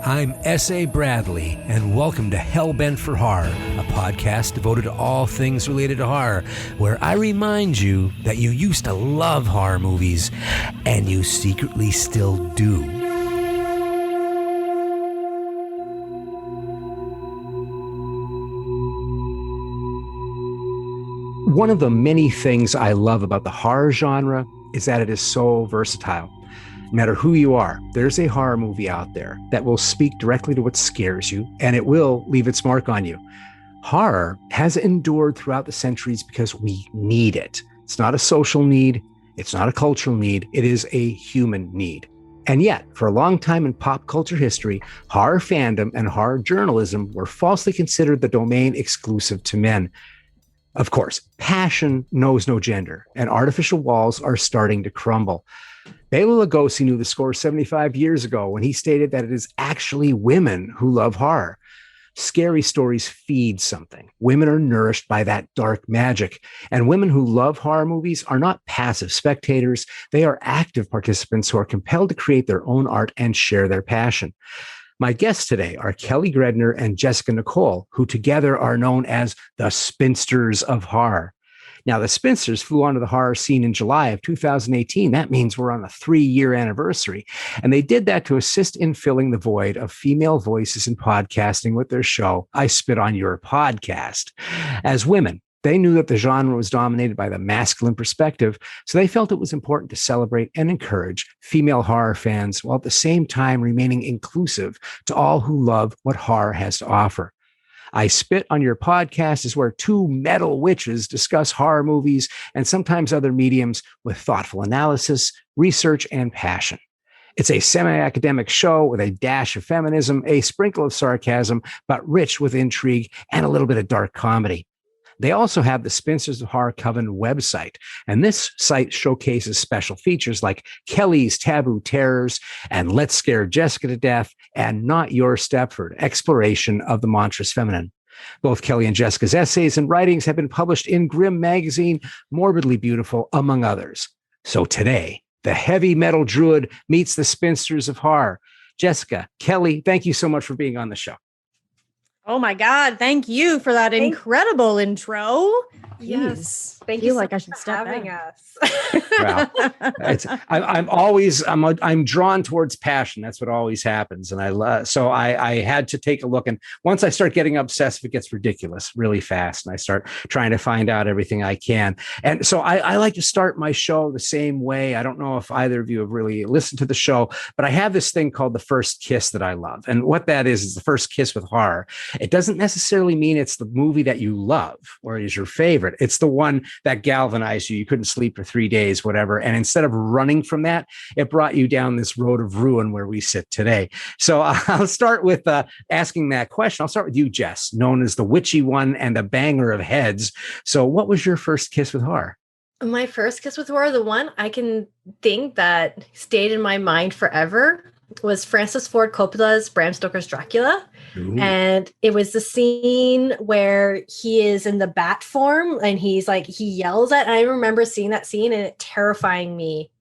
I'm S.A. Bradley, and welcome to Hellbent for Horror, a podcast devoted to all things related to horror, where I remind you that you used to love horror movies, and you secretly still do. One of the many things I love about the horror genre is that it is so versatile. No matter who you are, there's a horror movie out there that will speak directly to what scares you, and it will leave its mark on you. Horror has endured throughout the centuries because we need it. It's not a social need. It's not a cultural need. It is a human need. And yet, for a long time in pop culture history, horror fandom and horror journalism were falsely considered the domain exclusive to men. Of course, passion knows no gender, and artificial walls are starting to crumble. Bela Lugosi knew the score 75 years ago when he stated that it is actually women who love horror. Scary stories feed something. Women are nourished by that dark magic. And women who love horror movies are not passive spectators. They are active participants who are compelled to create their own art and share their passion. My guests today are Kelly Gredner and Jessica Nicole, who together are known as the Spinsters of Horror. Now, the Spinsters flew onto the horror scene in July of 2018. That means we're on a 3-year anniversary. And they did that to assist in filling the void of female voices in podcasting with their show, I Spit on Your Podcast. As women, they knew that the genre was dominated by the masculine perspective, so they felt it was important to celebrate and encourage female horror fans while at the same time remaining inclusive to all who love what horror has to offer. I Spit on Your Podcast is where two metal witches discuss horror movies and sometimes other mediums with thoughtful analysis, research, and passion. It's a semi-academic show with a dash of feminism, a sprinkle of sarcasm, but rich with intrigue and a little bit of dark comedy. They also have the Spinsters of Horror Coven website, and this site showcases special features like Kelly's Taboo Terrors and Let's Scare Jessica to Death and Not Your Stepford, exploration of the monstrous feminine. Both Kelly and Jessica's essays and writings have been published in Grimm magazine, Morbidly Beautiful, among others. So today, the heavy metal druid meets the Spinsters of Horror. Jessica, Kelly, thank you so much for being on the show. Oh my God. Thank you for that incredible intro. Yes. Thank you. Like I should stop having us. Well, I'm drawn towards passion. That's what always happens. And I had to take a look. And once I start getting obsessed, it gets ridiculous really fast. And I start trying to find out everything I can. And so I like to start my show the same way. I don't know if either of you have really listened to the show, but I have this thing called the first kiss that I love. And what that is the first kiss with horror. It doesn't necessarily mean it's the movie that you love or is your favorite. It's the one that galvanized you. You couldn't sleep for 3 days, whatever. And instead of running from that, it brought you down this road of ruin where we sit today. So I'll start with asking that question. I'll start with you, Jess, known as the witchy one and the banger of heads. So what was your first kiss with horror? My first kiss with horror, the one I can think that stayed in my mind forever, was Francis Ford Coppola's Bram Stoker's Dracula. Ooh. And it was the scene where he is in the bat form and he yells at, and I remember seeing that scene and it terrifying me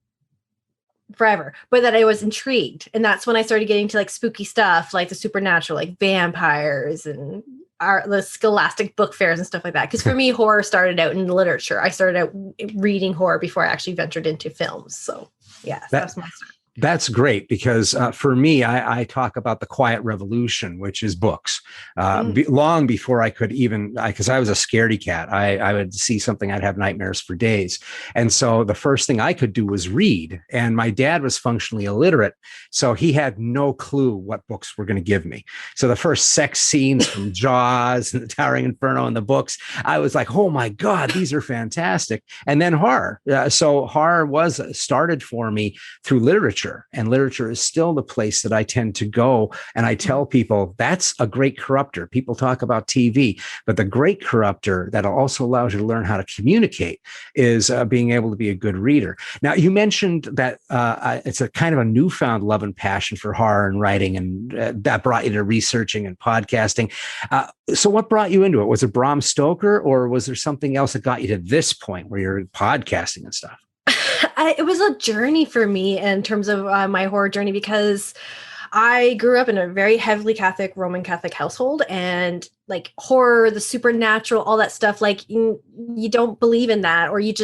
forever, but that I was intrigued. And that's when I started getting to like spooky stuff, like the supernatural, like vampires and the scholastic book fairs and stuff like that. Because for me, horror started out in literature. I started out reading horror before I actually ventured into films. So yeah, that's my start. That's great because for me, I talk about the quiet revolution, which is books. Long before I could even, because I was a scaredy cat, I would see something, I'd have nightmares for days. And so the first thing I could do was read. And my dad was functionally illiterate, so he had no clue what books were going to give me. So the first sex scenes from Jaws and the Towering Inferno and the books, I was like, oh my God, these are fantastic. And then horror. So horror was started for me through literature. And literature is still the place that I tend to go. And I tell people that's a great corruptor. People talk about TV, but the great corruptor that also allows you to learn how to communicate is being able to be a good reader. Now, you mentioned that it's a kind of a newfound love and passion for horror and writing, and that brought you to researching and podcasting. So what brought you into it? Was it Bram Stoker, or was there something else that got you to this point where you're podcasting and stuff? It was a journey for me in terms of my horror journey, because I grew up in a very heavily Catholic, Roman Catholic household, and like horror, the supernatural, all that stuff, like you don't believe in that, or it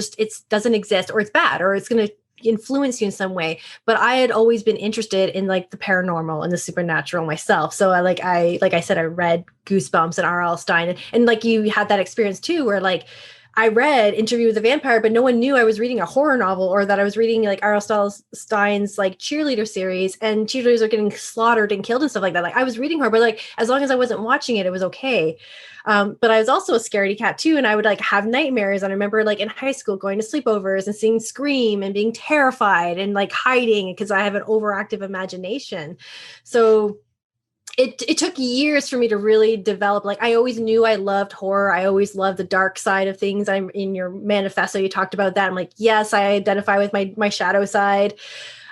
doesn't exist, or it's bad, or it's going to influence you in some way. But I had always been interested in like the paranormal and the supernatural myself. So like I said, I read Goosebumps and R.L. Stein, and like you had that experience too, where like I read Interview with the Vampire, but no one knew I was reading a horror novel, or that I was reading like R.L. Stein's like cheerleader series, and cheerleaders are getting slaughtered and killed and stuff like that. Like I was reading her, but like as long as I wasn't watching it, it was okay. But I was also a scaredy cat too, and I would like have nightmares. And I remember like in high school going to sleepovers and seeing Scream and being terrified and like hiding because I have an overactive imagination. So it took years for me to really develop. Like I always knew I loved horror. I always loved the dark side of things. I'm in your manifesto, you talked about that. I'm like, yes, I identify with my shadow side.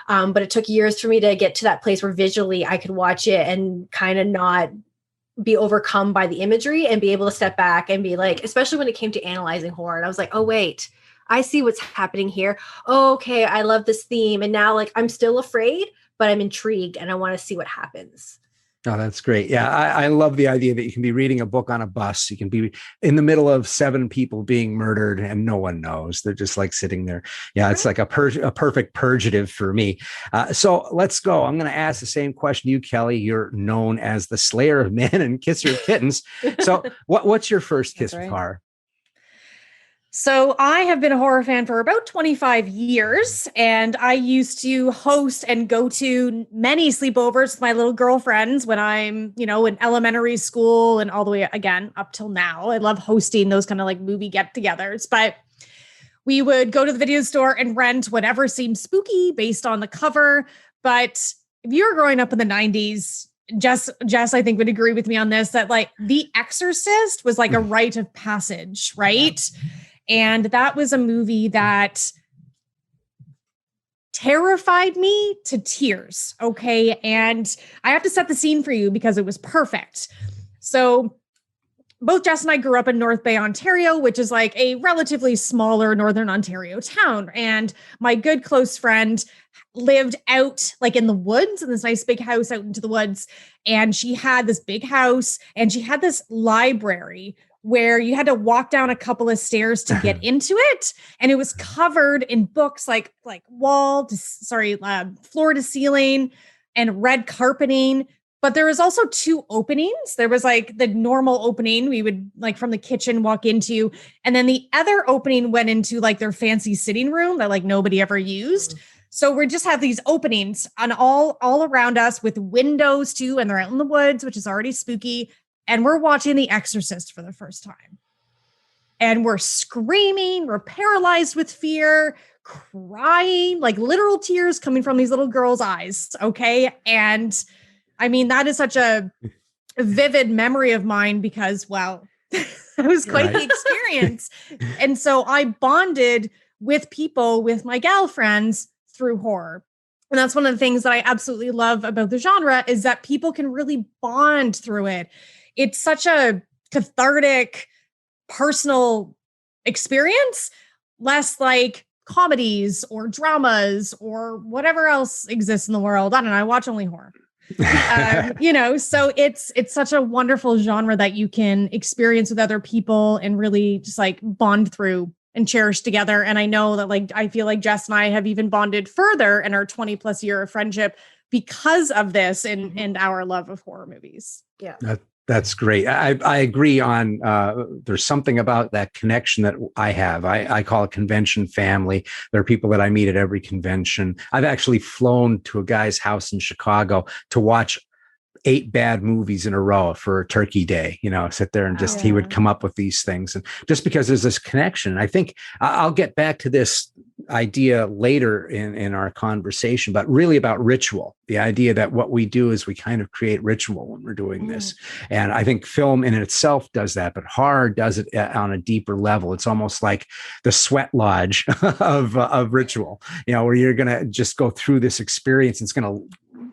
But it took years for me to get to that place where visually I could watch it and kind of not be overcome by the imagery and be able to step back and be like, especially when it came to analyzing horror. And I was like, oh, wait, I see what's happening here. Oh, okay, I love this theme. And now like I'm still afraid, but I'm intrigued and I want to see what happens. Oh, that's great. Yeah, I love the idea that you can be reading a book on a bus. You can be in the middle of 7 people being murdered and no one knows. They're just like sitting there. Yeah, it's like a perfect purgative for me. So let's go. I'm going to ask the same question to you, Kelly. You're known as the slayer of men and kisser of kittens. So what's your first kiss with horror? So I have been a horror fan for about 25 years, and I used to host and go to many sleepovers with my little girlfriends when I'm, in elementary school and all the way again up till now. I love hosting those kind of like movie get-togethers, but we would go to the video store and rent whatever seemed spooky based on the cover. But if you were growing up in the 90s, Jess, I think would agree with me on this, that like The Exorcist was like a rite of passage, right? Yeah. And that was a movie that terrified me to tears. Okay. And I have to set the scene for you because it was perfect. So both Jess and I grew up in North Bay, Ontario, which is like a relatively smaller Northern Ontario town. And my good close friend lived out like in the woods in this nice big house out into the woods. And she had this big house and she had this library where you had to walk down a couple of stairs to get into it. And it was covered in books like floor to ceiling and red carpeting. But there was also 2 openings. There was like the normal opening we would like from the kitchen walk into. And then the other opening went into like their fancy sitting room that like nobody ever used. So we just have these openings on all around us with windows too. And they're out in the woods, which is already spooky. And we're watching The Exorcist for the first time. And we're screaming, we're paralyzed with fear, crying, like literal tears coming from these little girls' eyes. Okay. And I mean, that is such a vivid memory of mine because, wow, that was quite the experience. And so I bonded with people, with my gal friends through horror. And that's one of the things that I absolutely love about the genre is that people can really bond through it. It's such a cathartic, personal experience, less like comedies or dramas or whatever else exists in the world. I don't know. I watch only horror. So it's such a wonderful genre that you can experience with other people and really just like bond through and cherish together. And I know that like, I feel like Jess and I have even bonded further in our 20 plus year of friendship because of this and our love of horror movies. Yeah. That's great. I agree on, there's something about that connection that I have. I call it convention family. There are people that I meet at every convention. I've actually flown to a guy's house in Chicago to watch 8 bad movies in a row for Turkey Day, sit there and just, he would come up with these things. And just because there's this connection, I think I'll get back to this idea later in our conversation, but really about ritual, the idea that what we do is we kind of create ritual when we're doing this. And I think film in itself does that, but horror does it on a deeper level. It's almost like the sweat lodge of ritual, where you're going to just go through this experience. It's going to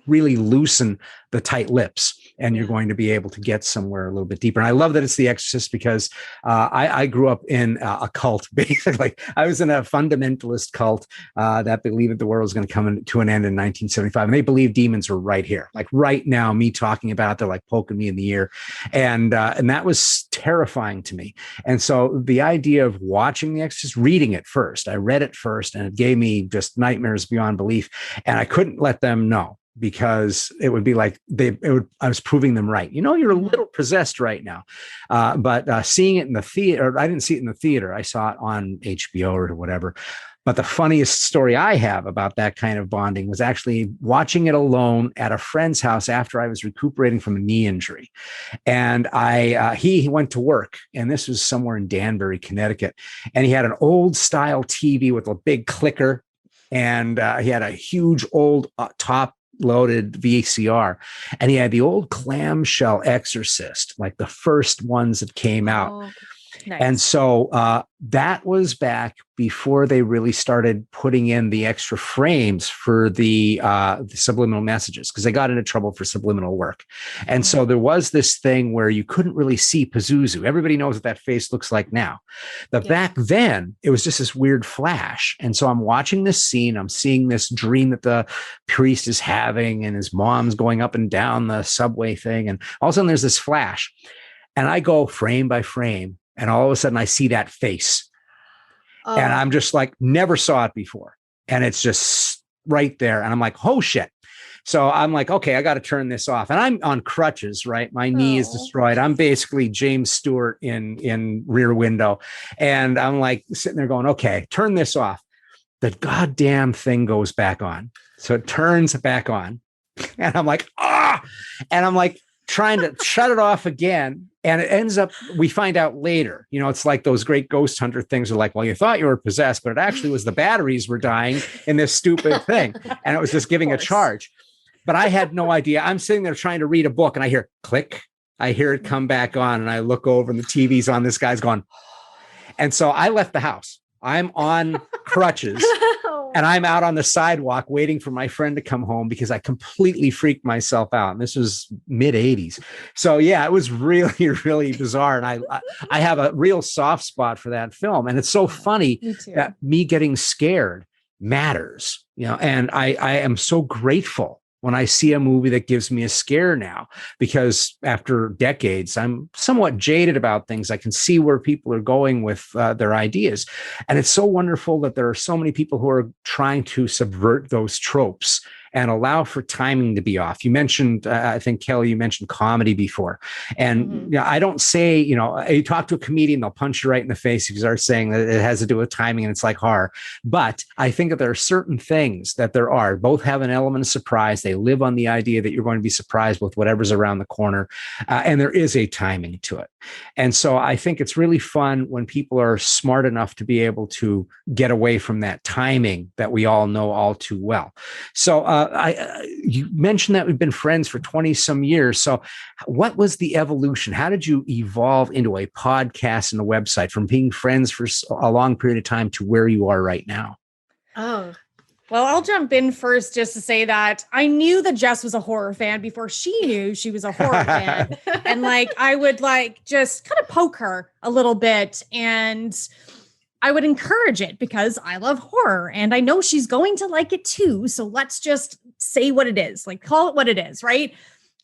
really loosen the tight lips and you're going to be able to get somewhere a little bit deeper. And I love that it's The Exorcist because I grew up in a cult, basically. I was in a fundamentalist cult that believed that the world was going to come to an end in 1975. And they believed demons were right here. Like right now, me talking about it, they're like poking me in the ear. And that was terrifying to me. And so the idea of watching The Exorcist, reading it first, I read it first, and it gave me just nightmares beyond belief. And I couldn't let them know, because it would be like I was proving them right. You're a little possessed right now. But seeing it in the theater, I didn't see it in the theater. I saw it on HBO or whatever. But the funniest story I have about that kind of bonding was actually watching it alone at a friend's house after I was recuperating from a knee injury. And he went to work, and this was somewhere in Danbury, Connecticut. And he had an old style TV with a big clicker. And he had a huge old top loaded VCR, and he had the old clamshell Exorcist, like the first ones that came out. Oh, nice. And so that was back before they really started putting in the extra frames for the subliminal messages, because they got into trouble for subliminal work. And so there was this thing where you couldn't really see Pazuzu. Everybody knows what that face looks like now. But back then, it was just this weird flash. And so I'm watching this scene. I'm seeing this dream that the priest is having, and his mom's going up and down the subway thing. And all of a sudden, there's this flash. And I go frame by frame. And all of a sudden I see that face, and I'm just like, never saw it before. And it's just right there. And I'm like, oh shit. So I'm like, okay, I got to turn this off. And I'm on crutches, right? My knee is destroyed. I'm basically James Stewart in Rear Window. And I'm like sitting there going, okay, turn this off. The goddamn thing goes back on. So it turns back on. And I'm like, and I'm like trying to shut it off again. And it ends up, we find out later, it's like those great ghost hunter things are like, well, you thought you were possessed, but it actually was the batteries were dying in this stupid thing. And it was just giving a charge. But I had no idea. I'm sitting there trying to read a book, and I hear click. I hear it come back on, and I look over, and the TV's on. This guy's going. And so I left the house. I'm on crutches, and I'm out on the sidewalk waiting for my friend to come home, because I completely freaked myself out. And this was mid 80s. So yeah, it was really, really bizarre. And I have a real soft spot for that film. And it's so funny that me getting scared matters, and I am so grateful when I see a movie that gives me a scare now, because after decades, I'm somewhat jaded about things. I can see where people are going with their ideas. And it's so wonderful that there are so many people who are trying to subvert those tropes and allow for timing to be off. You mentioned, I think, Kelly, you mentioned comedy before. And I don't say, you talk to a comedian, they'll punch you right in the face if you start saying that it has to do with timing and it's like horror. But I think that there are certain things that both have an element of surprise. They live on the idea that you're going to be surprised with whatever's around the corner. And there is a timing to it. And so I think it's really fun when people are smart enough to be able to get away from that timing that we all know all too well. So you mentioned that we've been friends for 20 some years. So what was the evolution? How did you evolve into a podcast and a website, from being friends for a long period of time to where you are right now? Oh, well, I'll jump in first just to say that I knew that Jess was a horror fan before she knew she was a horror fan. And I would just kind of poke her a little bit, and I would encourage it because I love horror and I know she's going to like it too. So let's just say what it is, call it what it is. Right.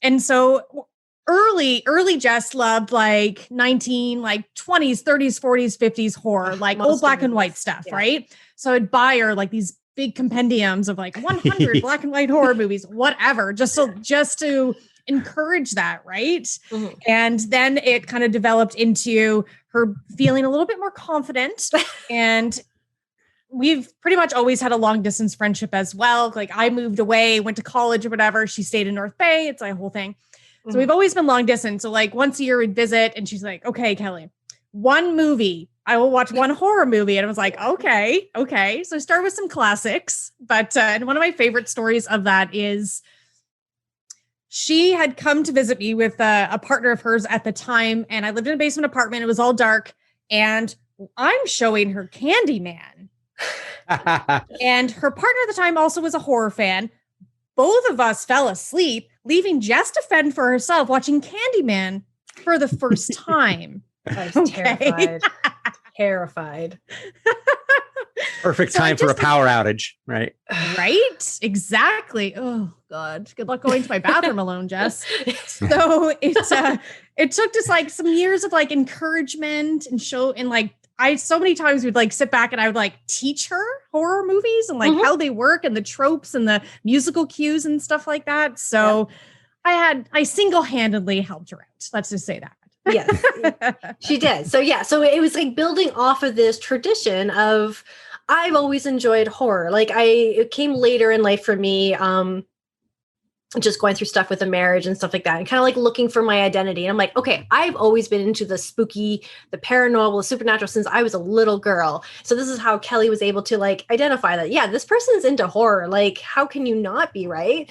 And so early Jess loved 20s, 30s, 40s, 50s horror, old black and white stuff. Yeah. Right. So I'd buy her these big compendiums of 100 black and white horror movies, whatever, just to encourage that. Right. Mm-hmm. And then it kind of developed into her feeling a little bit more confident. And we've pretty much always had a long distance friendship as well. I moved away, went to college or whatever. She stayed in North Bay. It's a whole thing. Mm-hmm. So we've always been long distance. So once a year we'd visit, and she's like, okay, Kelly, one movie. I will watch one horror movie. And I was like, okay. So I started with some classics, but and one of my favorite stories of that is she had come to visit me with a partner of hers at the time. And I lived in a basement apartment. It was all dark. And I'm showing her Candyman. And her partner at the time also was a horror fan. Both of us fell asleep. leaving Jess to fend for herself, watching Candyman for the first time. I was terrified. Terrified. Perfect time for a power outage, right? Right? Exactly. Oh God. Good luck going to my bathroom alone, Jess. So it took just like some years of like encouragement and so many times we'd like sit back and I would like teach her horror movies and like how they work and the tropes and the musical cues and stuff like that. So I single-handedly helped her out. Let's just say that. Yes, she did. So it was like building off of this tradition of, I've always enjoyed horror. Like it came later in life for me, just going through stuff with the marriage and stuff like that, and kind of like looking for my identity. And I'm like, okay, I've always been into the spooky, the paranormal, the supernatural since I was a little girl. So this is how Kelly was able to like identify that, yeah, this person's into horror. Like, how can you not be, right?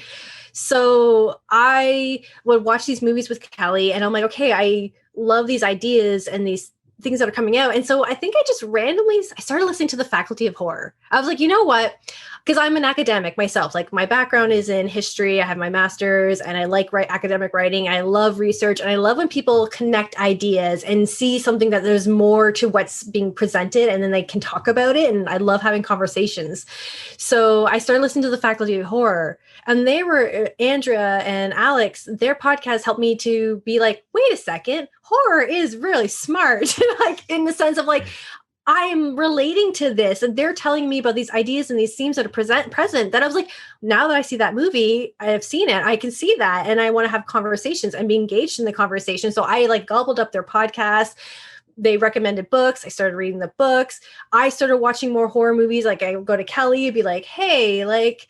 So I would watch these movies with Kelly and I'm like, okay, I love these ideas and these things that are coming out. And so I think I started listening to the Faculty of Horror. I was like, you know what? Because I'm an academic myself. Like my background is in history. I have my master's and I like academic writing. I love research. And I love when people connect ideas and see something that there's more to what's being presented and then they can talk about it. And I love having conversations. So I started listening to the Faculty of Horror, and they were, Andrea and Alex, their podcast helped me to be like, wait a second, horror is really smart. Like in the sense of like, I'm relating to this and they're telling me about these ideas and these themes that are present, that I was like, now that I see that movie, I have seen it, I can see that. And I want to have conversations and be engaged in the conversation. So I like gobbled up their podcast. They recommended books. I started reading the books. I started watching more horror movies. Like I would go to Kelly and be like, hey, like,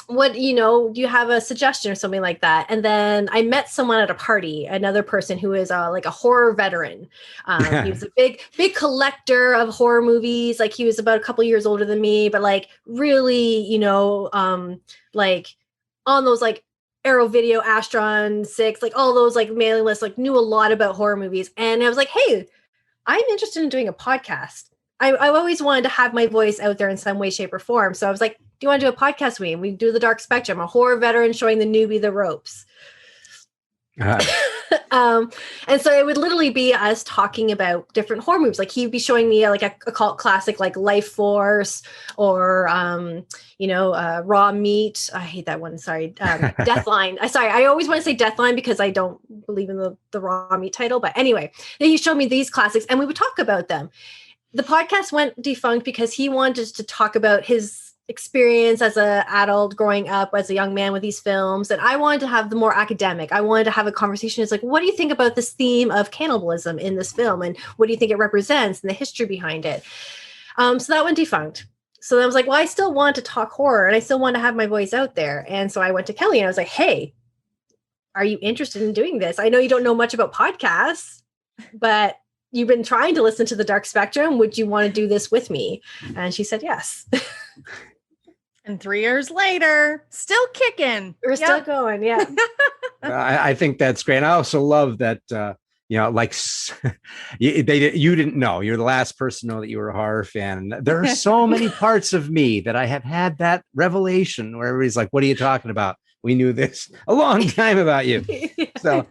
what, do you have a suggestion or something like that? And then I met someone at a party, another person who is like a horror veteran. He was a big collector of horror movies. Like he was about a couple years older than me, but like really, like on those like Arrow Video, Astron 6, like all those like mailing lists, like knew a lot about horror movies. And I was like, hey, I'm interested in doing a podcast. I've always wanted to have my voice out there in some way, shape, or form. So I was like, do you want to do a podcast with me? And we do the dark spectrum, a horror veteran showing the newbie the ropes. And so it would literally be us talking about different horror movies. Like he'd be showing me like a cult classic, like Life Force or, Raw Meat. I hate that one. Sorry. Deathline. I always want to say Deathline because I don't believe in the Raw Meat title. But anyway, he showed me these classics and we would talk about them. The podcast went defunct because he wanted to talk about his experience as an adult growing up as a young man with these films. And I wanted to have the more academic. I wanted to have a conversation. It's like, what do you think about this theme of cannibalism in this film? And what do you think it represents and the history behind it? So that went defunct. So I was like, well, I still want to talk horror and I still want to have my voice out there. And so I went to Kelly and I was like, hey, are you interested in doing this? I know you don't know much about podcasts, but you've been trying to listen to the dark spectrum. Would you want to do this with me? And she said, yes. And 3 years later, still kicking. We're still going. Yeah. I think that's great. And I also love that, like you didn't know. You're the last person to know that you were a horror fan. And there are so many parts of me that I have had that revelation where everybody's like, what are you talking about? We knew this a long time about you. So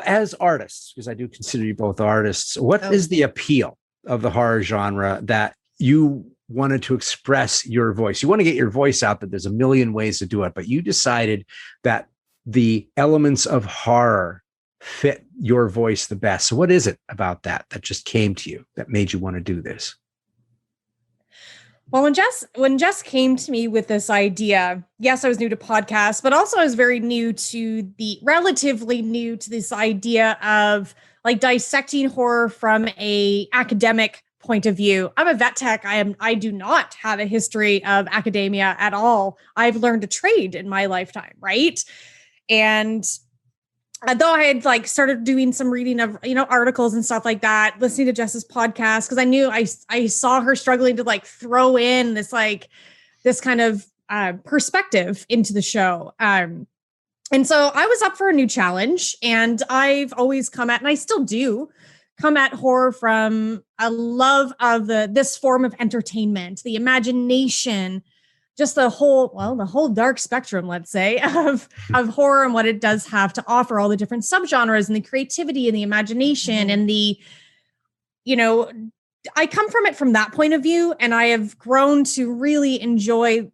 as artists, because I do consider you both artists, what is the appeal of the horror genre that you wanted to express your voice? You want to get your voice out, that there's a million ways to do it, but you decided that the elements of horror fit your voice the best. So what is it about that just came to you that made you want to do this? Well, when Jess came to me with this idea, yes, I was new to podcasts, but also I was relatively new to this idea of like dissecting horror from a academic point of view. I'm a vet tech. I do not have a history of academia at all. I've learned a trade in my lifetime, right? And though I had like started doing some reading of, articles and stuff like that, listening to Jess's podcast, because I knew I saw her struggling to like throw in this kind of perspective into the show. And so I was up for a new challenge, and I've always and I still do come at horror from a love of this form of entertainment, the imagination, just the whole dark spectrum, let's say, of horror and what it does have to offer, all the different subgenres and the creativity and the imagination and the, I come from it from that point of view, and I have grown to really enjoy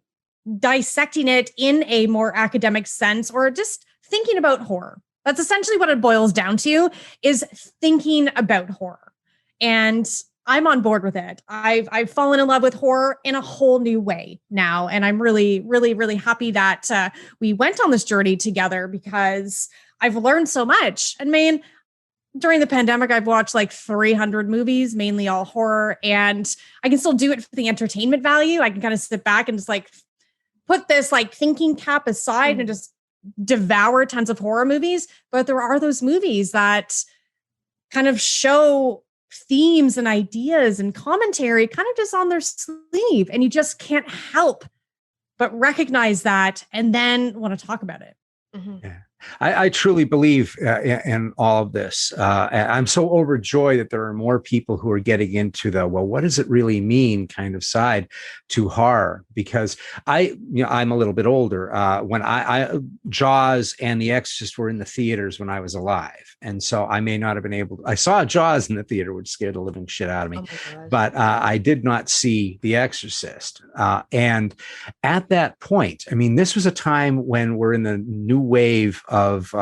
dissecting it in a more academic sense, or just thinking about horror. That's essentially what it boils down to, is thinking about horror. And I'm on board with it. I've fallen in love with horror in a whole new way now. And I'm really, really, really happy that we went on this journey together, because I've learned so much. And man, during the pandemic, I've watched like 300 movies, mainly all horror, and I can still do it for the entertainment value. I can kind of sit back and just like put this like thinking cap aside and just devour tons of horror movies. But there are those movies that kind of show themes and ideas and commentary kind of just on their sleeve, and you just can't help but recognize that and then want to talk about it. Yeah. I truly believe in all of this. I'm so overjoyed that there are more people who are getting into the, well, what does it really mean kind of side to horror? Because I'm a little bit older. When Jaws and The Exorcist were in the theaters when I was alive. And so I may not have been able to, I saw Jaws in the theater, which scared the living shit out of me, but I did not see The Exorcist. And at that point, I mean, this was a time when we're in the new wave of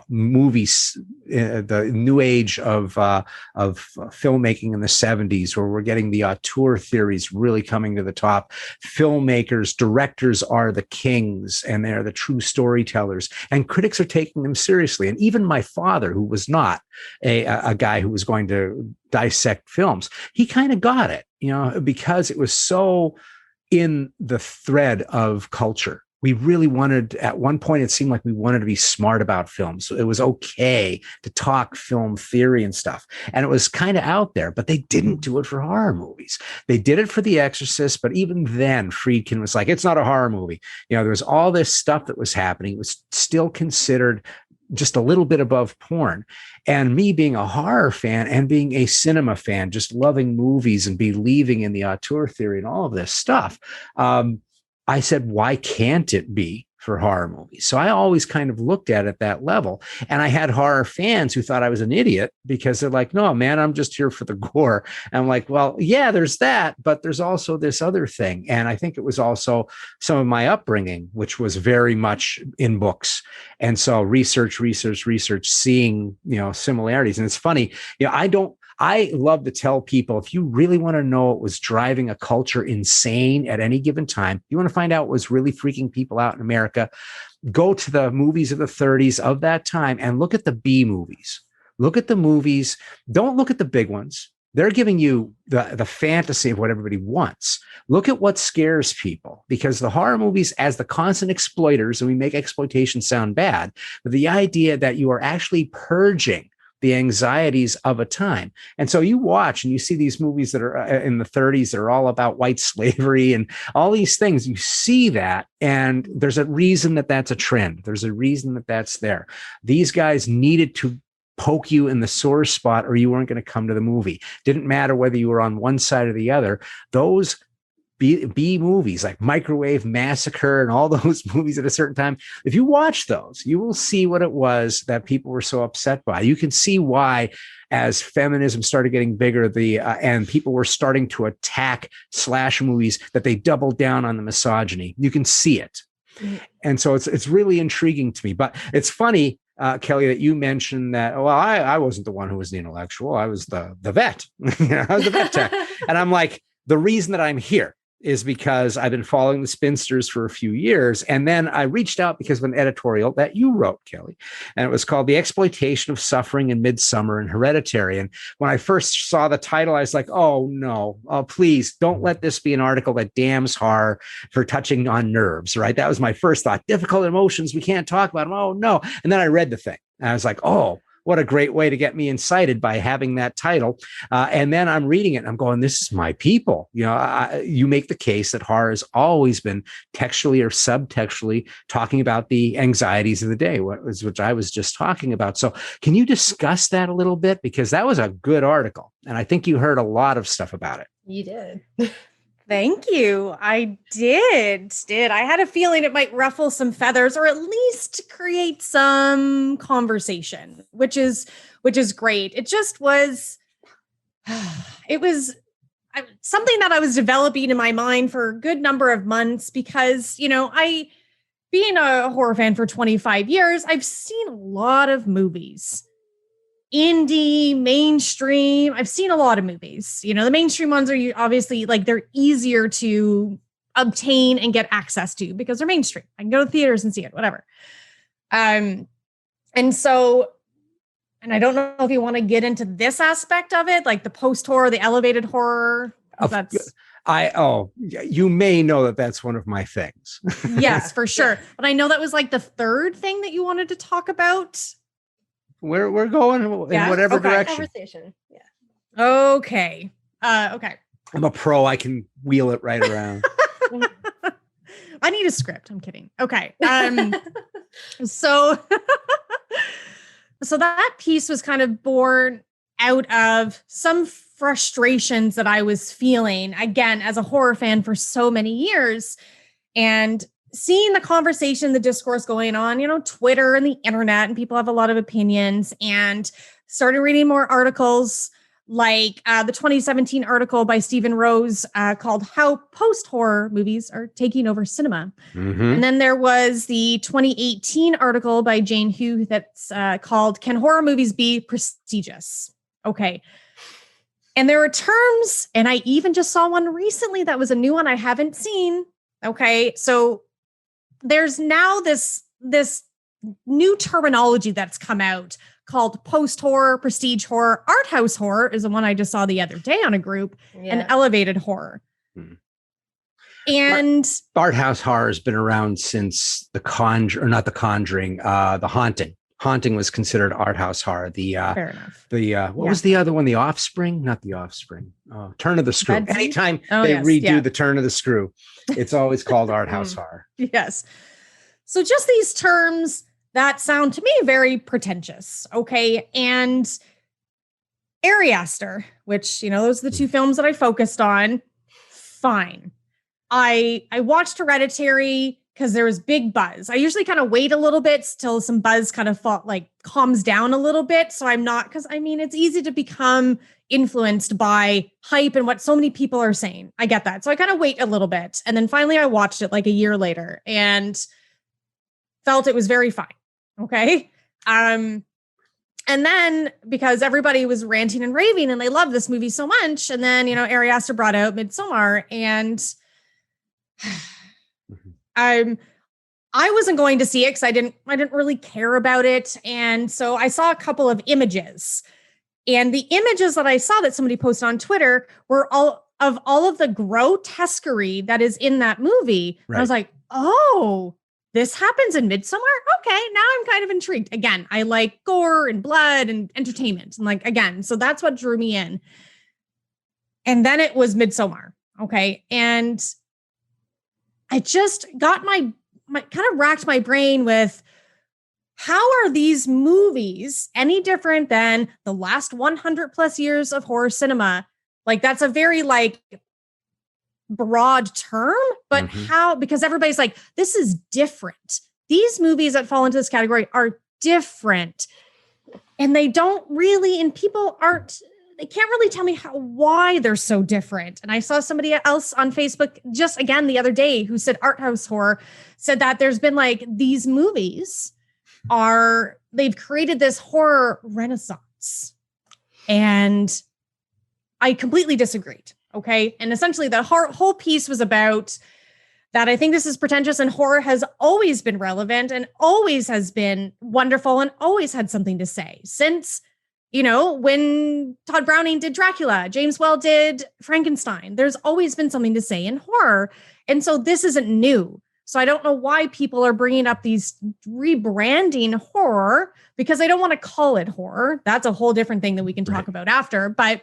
movies, the new age of filmmaking in the 70s, where we're getting the auteur theories really coming to the top. Filmmakers, directors are the kings, and they're the true storytellers, and critics are taking them seriously. And even my father, who was not a guy who was going to dissect films, he kind of got it, because it was so in the thread of culture. We really wanted, at one point, it seemed like we wanted to be smart about films. So it was okay to talk film theory and stuff. And it was kind of out there, but they didn't do it for horror movies. They did it for The Exorcist, but even then, Friedkin was like, it's not a horror movie. There was all this stuff that was happening. It was still considered just a little bit above porn. And me being a horror fan and being a cinema fan, just loving movies and believing in the auteur theory and all of this stuff, I said, why can't it be for horror movies? So I always kind of looked at it at that level. And I had horror fans who thought I was an idiot, because they're like, no, man, I'm just here for the gore. And I'm like, well, yeah, there's that, but there's also this other thing. And I think it was also some of my upbringing, which was very much in books. And so research, seeing, similarities. And it's funny, I love to tell people, if you really want to know what was driving a culture insane at any given time, you want to find out what was really freaking people out in America, go to the movies of the 30s of that time and look at the B movies. Look at the movies. Don't look at the big ones. They're giving you the fantasy of what everybody wants. Look at what scares people, because the horror movies, as the constant exploiters, and we make exploitation sound bad, but the idea that you are actually purging the anxieties of a time. And so you watch and you see these movies that are in the 30s that are all about white slavery and all these things. You see that, and there's a reason that that's a trend. There's a reason that that's there. These guys needed to poke you in the sore spot, or you weren't going to come to the movie. Didn't matter whether you were on one side or the other. Those B movies like Microwave Massacre and all those movies at a certain time, if you watch those, you will see what it was that people were so upset by. You can see why, as feminism started getting bigger, and people were starting to attack slash movies, that they doubled down on the misogyny. You can see it. And so it's really intriguing to me. But it's funny, Kelly, that you mentioned that, well, I wasn't the one who was the intellectual. I was the vet. I was the vet tech. And I'm like, the reason that I'm here is because I've been following the Spinsters for a few years. And then I reached out because of an editorial that you wrote, Kelly, and it was called The Exploitation of Suffering in Midsommar and Hereditary. And when I first saw the title, I was like, oh no, please don't let this be an article that damns horror for touching on nerves, right? That was my first thought. Difficult emotions, we can't talk about them. Oh no. And then I read the thing and I was like, oh, what a great way to get me incited by having that title. And then I'm reading it and I'm going, this is my people. You make the case that horror has always been textually or subtextually talking about the anxieties of the day, which I was just talking about. So can you discuss that a little bit? Because that was a good article. And I think you heard a lot of stuff about it. You did. Thank you. I did. I had a feeling it might ruffle some feathers or at least create some conversation, which is great. It just was it was something that I was developing in my mind for a good number of months because, I being a horror fan for 25 years, I've seen a lot of movies. Indie, mainstream. I've seen a lot of movies. The mainstream ones are obviously like they're easier to obtain and get access to because they're mainstream. I can go to theaters and see it, whatever. And I don't know if you want to get into this aspect of it, like the post-horror, the elevated horror. You may know that that's one of my things. Yes, for sure. Yeah. But I know that was like the third thing that you wanted to talk about. We're going in whatever direction. Conversation. Yeah. Okay. Okay. I'm a pro. I can wheel it right around. I need a script. I'm kidding. Okay. So that piece was kind of born out of some frustrations that I was feeling, again, as a horror fan for so many years. And seeing the conversation, the discourse going on, Twitter and the internet, and people have a lot of opinions, and started reading more articles like the 2017 article by Stephen Rose called How Post-Horror Movies Are Taking Over Cinema. Mm-hmm. And then there was the 2018 article by Jane Hu that's called Can Horror Movies Be Prestigious? Okay. And there are terms, and I even just saw one recently that was a new one I haven't seen. Okay. So there's now this new terminology that's come out called post-horror, prestige horror, art house horror is the one I just saw the other day on a group, and elevated horror. And art house horror has been around since The Haunting. Haunting was considered art house horror. Fair enough. What was the other one? The Offspring? Not The Offspring. Turn of the Screw. Anytime they redo the Turn of the Screw, it's always called art house horror. Yes. So just these terms that sound to me very pretentious. Okay. And Ari Aster, which, those are the two films that I focused on. Fine. I watched Hereditary because there was big buzz. I usually kind of wait a little bit till some buzz kind of calms down a little bit. So I'm not, because it's easy to become influenced by hype and what so many people are saying. I get that. So I kind of wait a little bit. And then finally I watched it like a year later and felt it was very fine. Okay. And then because everybody was ranting and raving and they loved this movie so much. And then, Ari Aster brought out Midsommar, and I wasn't going to see it because I didn't really care about it. And so I saw a couple of images, and the images that I saw that somebody posted on Twitter were all of the grotesquerie that is in that movie. Right. I was like, oh, this happens in Midsommar? Okay, now I'm kind of intrigued. Again, I like gore and blood and entertainment. And again, so that's what drew me in. And then it was Midsommar. Okay. And I just got my kind of racked my brain with how are these movies any different than the last 100 plus years of horror cinema? That's a very broad term, but how, because everybody's like, this is different. These movies that fall into this category are different, and they don't really, and people they can't really tell me why they're so different. And I saw somebody else on Facebook just again the other day who said art house horror said that there's been these movies they've created this horror renaissance, and I completely disagreed. Okay. And essentially the whole piece was about that. I think this is pretentious, and horror has always been relevant and always has been wonderful and always had something to say since, when Todd Browning did Dracula, James Whale did Frankenstein, there's always been something to say in horror. And so this isn't new. So I don't know why people are bringing up these rebranding horror, because they don't want to call it horror. That's a whole different thing that we can talk about after, but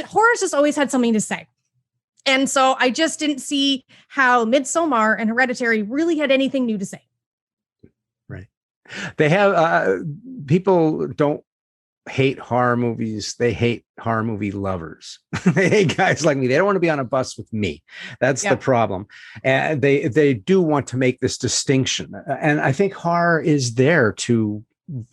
horror's just always had something to say. And so I just didn't see how Midsommar and Hereditary really had anything new to say. Right. They have, people don't hate horror movies. They hate horror movie lovers. They hate guys like me. They don't want to be on a bus with me. That's the problem. And they do want to make this distinction. And I think horror is there to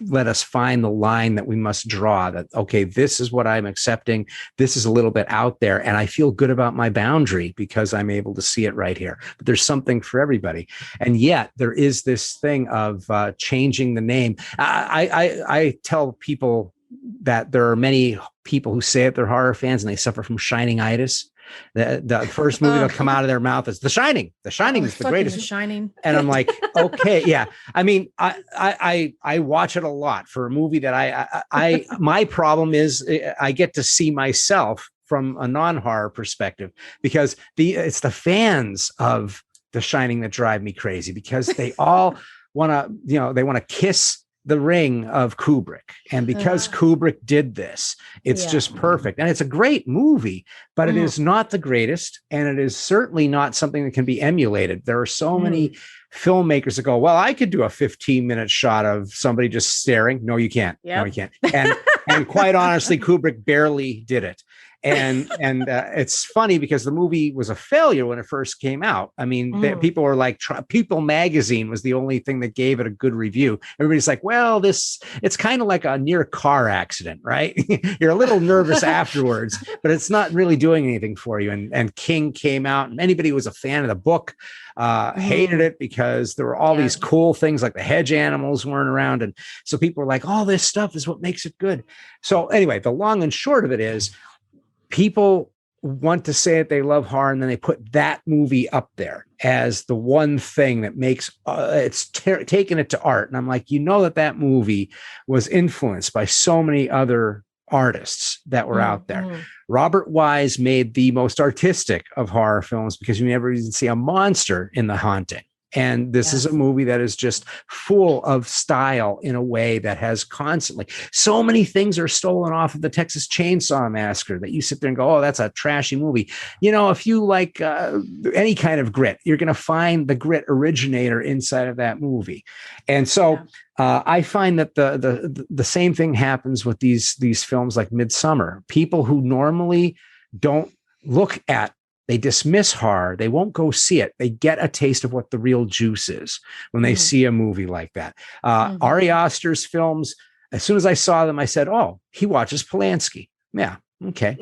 let us find the line that we must draw, that, okay, this is what I'm accepting. This is a little bit out there. And I feel good about my boundary because I'm able to see it right here. But there's something for everybody. And yet there is this thing of changing the name. I tell people that there are many people who say that they're horror fans and they suffer from shining-itis. The first movie that'll come out of their mouth is The Shining. The Shining is the greatest. The Shining. And I'm like, okay, yeah. I mean, I watch it a lot for a movie that I my problem is I get to see myself from a non-horror perspective, because it's the fans of The Shining that drive me crazy, because they all want to, they want to kiss the ring of Kubrick. And because Kubrick did this, it's just perfect. And it's a great movie, but it is not the greatest. And it is certainly not something that can be emulated. There are so many filmmakers that go, well, I could do a 15-minute shot of somebody just staring. No, you can't. No, you can't. And quite honestly, Kubrick barely did it. And it's funny because the movie was a failure when it first came out. I mean, people were like, People magazine was the only thing that gave it a good review. Everybody's like, well, it's kind of like a near car accident, right? You're a little nervous afterwards, but it's not really doing anything for you. And King came out, and anybody who was a fan of the book hated it because there were all these cool things, like the hedge animals weren't around. And so people were like, all this stuff is what makes it good. So anyway, the long and short of it is, people want to say that they love horror, and then they put that movie up there as the one thing that makes taken it to art. And I'm like, that movie was influenced by so many other artists that were out there. Robert Wise made the most artistic of horror films, because you never even see a monster in The Haunting. And this is a movie that is just full of style in a way that has constantly, so many things are stolen off of the Texas Chainsaw Massacre that you sit there and go, oh, that's a trashy movie. If you like any kind of grit, you're going to find the grit originator inside of that movie. And so I find that the same thing happens with these films like Midsommar. People who normally don't look at, they dismiss horror, they won't go see it, they get a taste of what the real juice is when they see a movie like that. Ari Aster's films, as soon as I saw them, I said, oh, he watches Polanski. Yeah. Okay.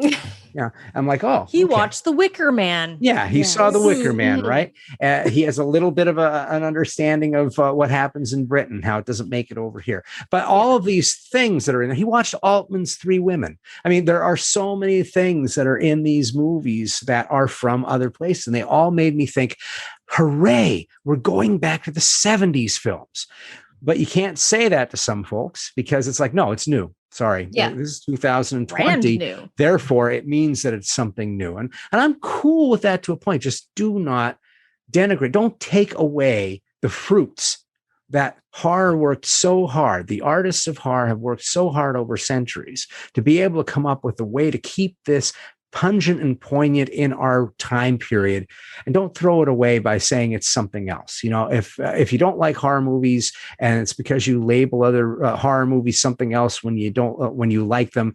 Yeah. I'm like, oh, he watched The Wicker Man. Yeah. He saw The Wicker Man, right? He has a little bit of an understanding of what happens in Britain, how it doesn't make it over here. But all of these things that are in there, he watched Altman's Three Women. I mean, there are so many things that are in these movies that are from other places. And they all made me think, hooray, we're going back to the 70s films. But you can't say that to some folks, because it's like, no, it's new. Sorry. Yeah. This is 2020. Therefore, it means that it's something new. And I'm cool with that to a point. Just do not denigrate. Don't take away the fruits that horror worked so hard. The artists of horror have worked so hard over centuries to be able to come up with a way to keep this pungent and poignant in our time period, and don't throw it away by saying it's something else. If you don't like horror movies and it's because you label other horror movies something else when you don't, when you like them,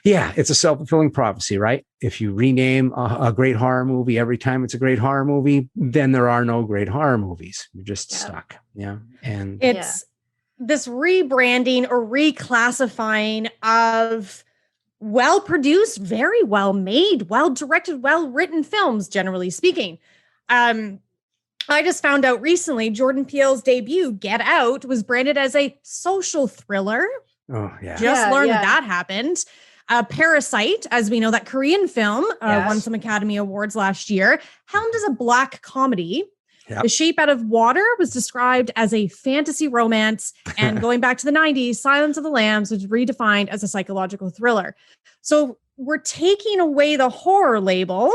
it's a self-fulfilling prophecy, right? If you rename a great horror movie every time it's a great horror movie, then there are no great horror movies. You're just stuck. Yeah. And it's this rebranding or reclassifying of well-produced, very well-made, well-directed, well-written films, generally speaking. I just found out recently Jordan Peele's debut, Get Out, was branded as a social thriller. Oh, yeah. Just learned that happened. Parasite, as we know, that Korean film, won some Academy Awards last year, helmed as a Black comedy. Yep. The Shape Out of Water was described as a fantasy romance, and going back to the 90s, Silence of the Lambs was redefined as a psychological thriller. So we're taking away the horror label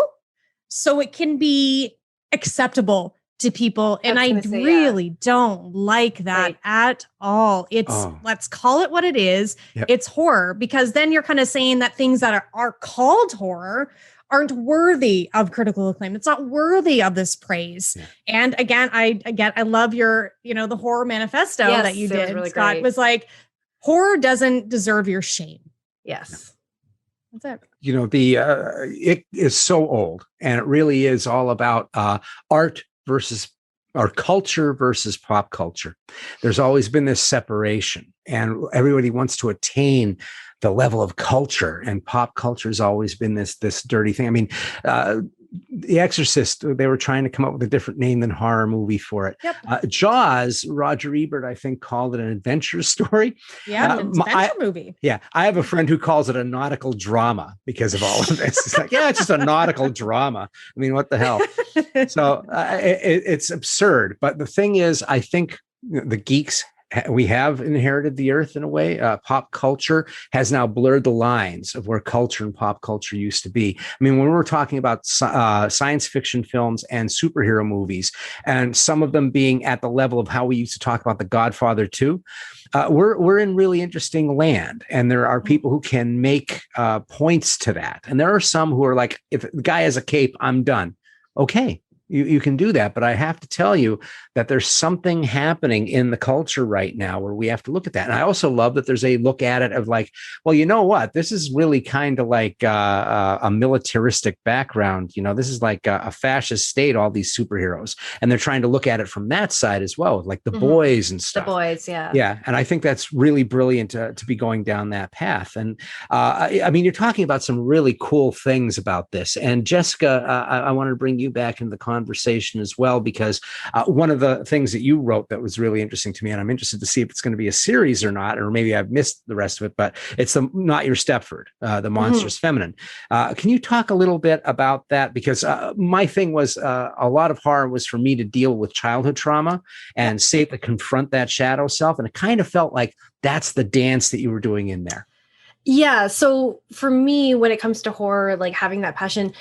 so it can be acceptable to people. And I really don't like that at all. It's let's call it what it is. Yep. It's horror, because then you're kind of saying that things that are called horror aren't worthy of critical acclaim. It's not worthy of this praise. Yeah. And again, I love your, the horror manifesto that you did. Really Scott great. Was like, horror doesn't deserve your shame. Yes. That's it. You know, it is so old, and it really is all about art versus or culture versus pop culture. There's always been this separation, and everybody wants to attain the level of culture, and pop culture has always been this dirty thing. I mean, The Exorcist, they were trying to come up with a different name than horror movie for it. Yep. Jaws, Roger Ebert, I think, called it an adventure story. Yeah, an adventure movie. Yeah, I have a friend who calls it a nautical drama because of all of this. It's like, yeah, it's just a nautical drama. I mean, what the hell? So it's absurd. But the thing is, I think the geeks, we have inherited the earth in a way. Pop culture has now blurred the lines of where culture and pop culture used to be. I mean, when we're talking about science fiction films and superhero movies, and some of them being at the level of how we used to talk about The Godfather 2, we're in really interesting land. And there are people who can make points to that. And there are some who are like, if the guy has a cape, I'm done. Okay. You can do that, but I have to tell you that there's something happening in the culture right now where we have to look at that. And I also love that there's a look at it of like, well, you know what? This is really kind of like a militaristic background. You know, this is like a fascist state, all these superheroes. And they're trying to look at it from that side as well, like the boys and stuff. The boys, yeah. Yeah. And I think that's really brilliant to be going down that path. And I mean, you're talking about some really cool things about this. And Jessica, I wanted to bring you back into the conversation as well, because one of the things that you wrote that was really interesting to me, and I'm interested to see if it's going to be a series or not, or maybe I've missed the rest of it, but it's Not Your Stepford, the monstrous feminine. Can you talk a little bit about that? Because my thing was a lot of horror was for me to deal with childhood trauma and safe to confront that shadow self. And it kind of felt like that's the dance that you were doing in there. Yeah. So for me, when it comes to horror, like having that passion,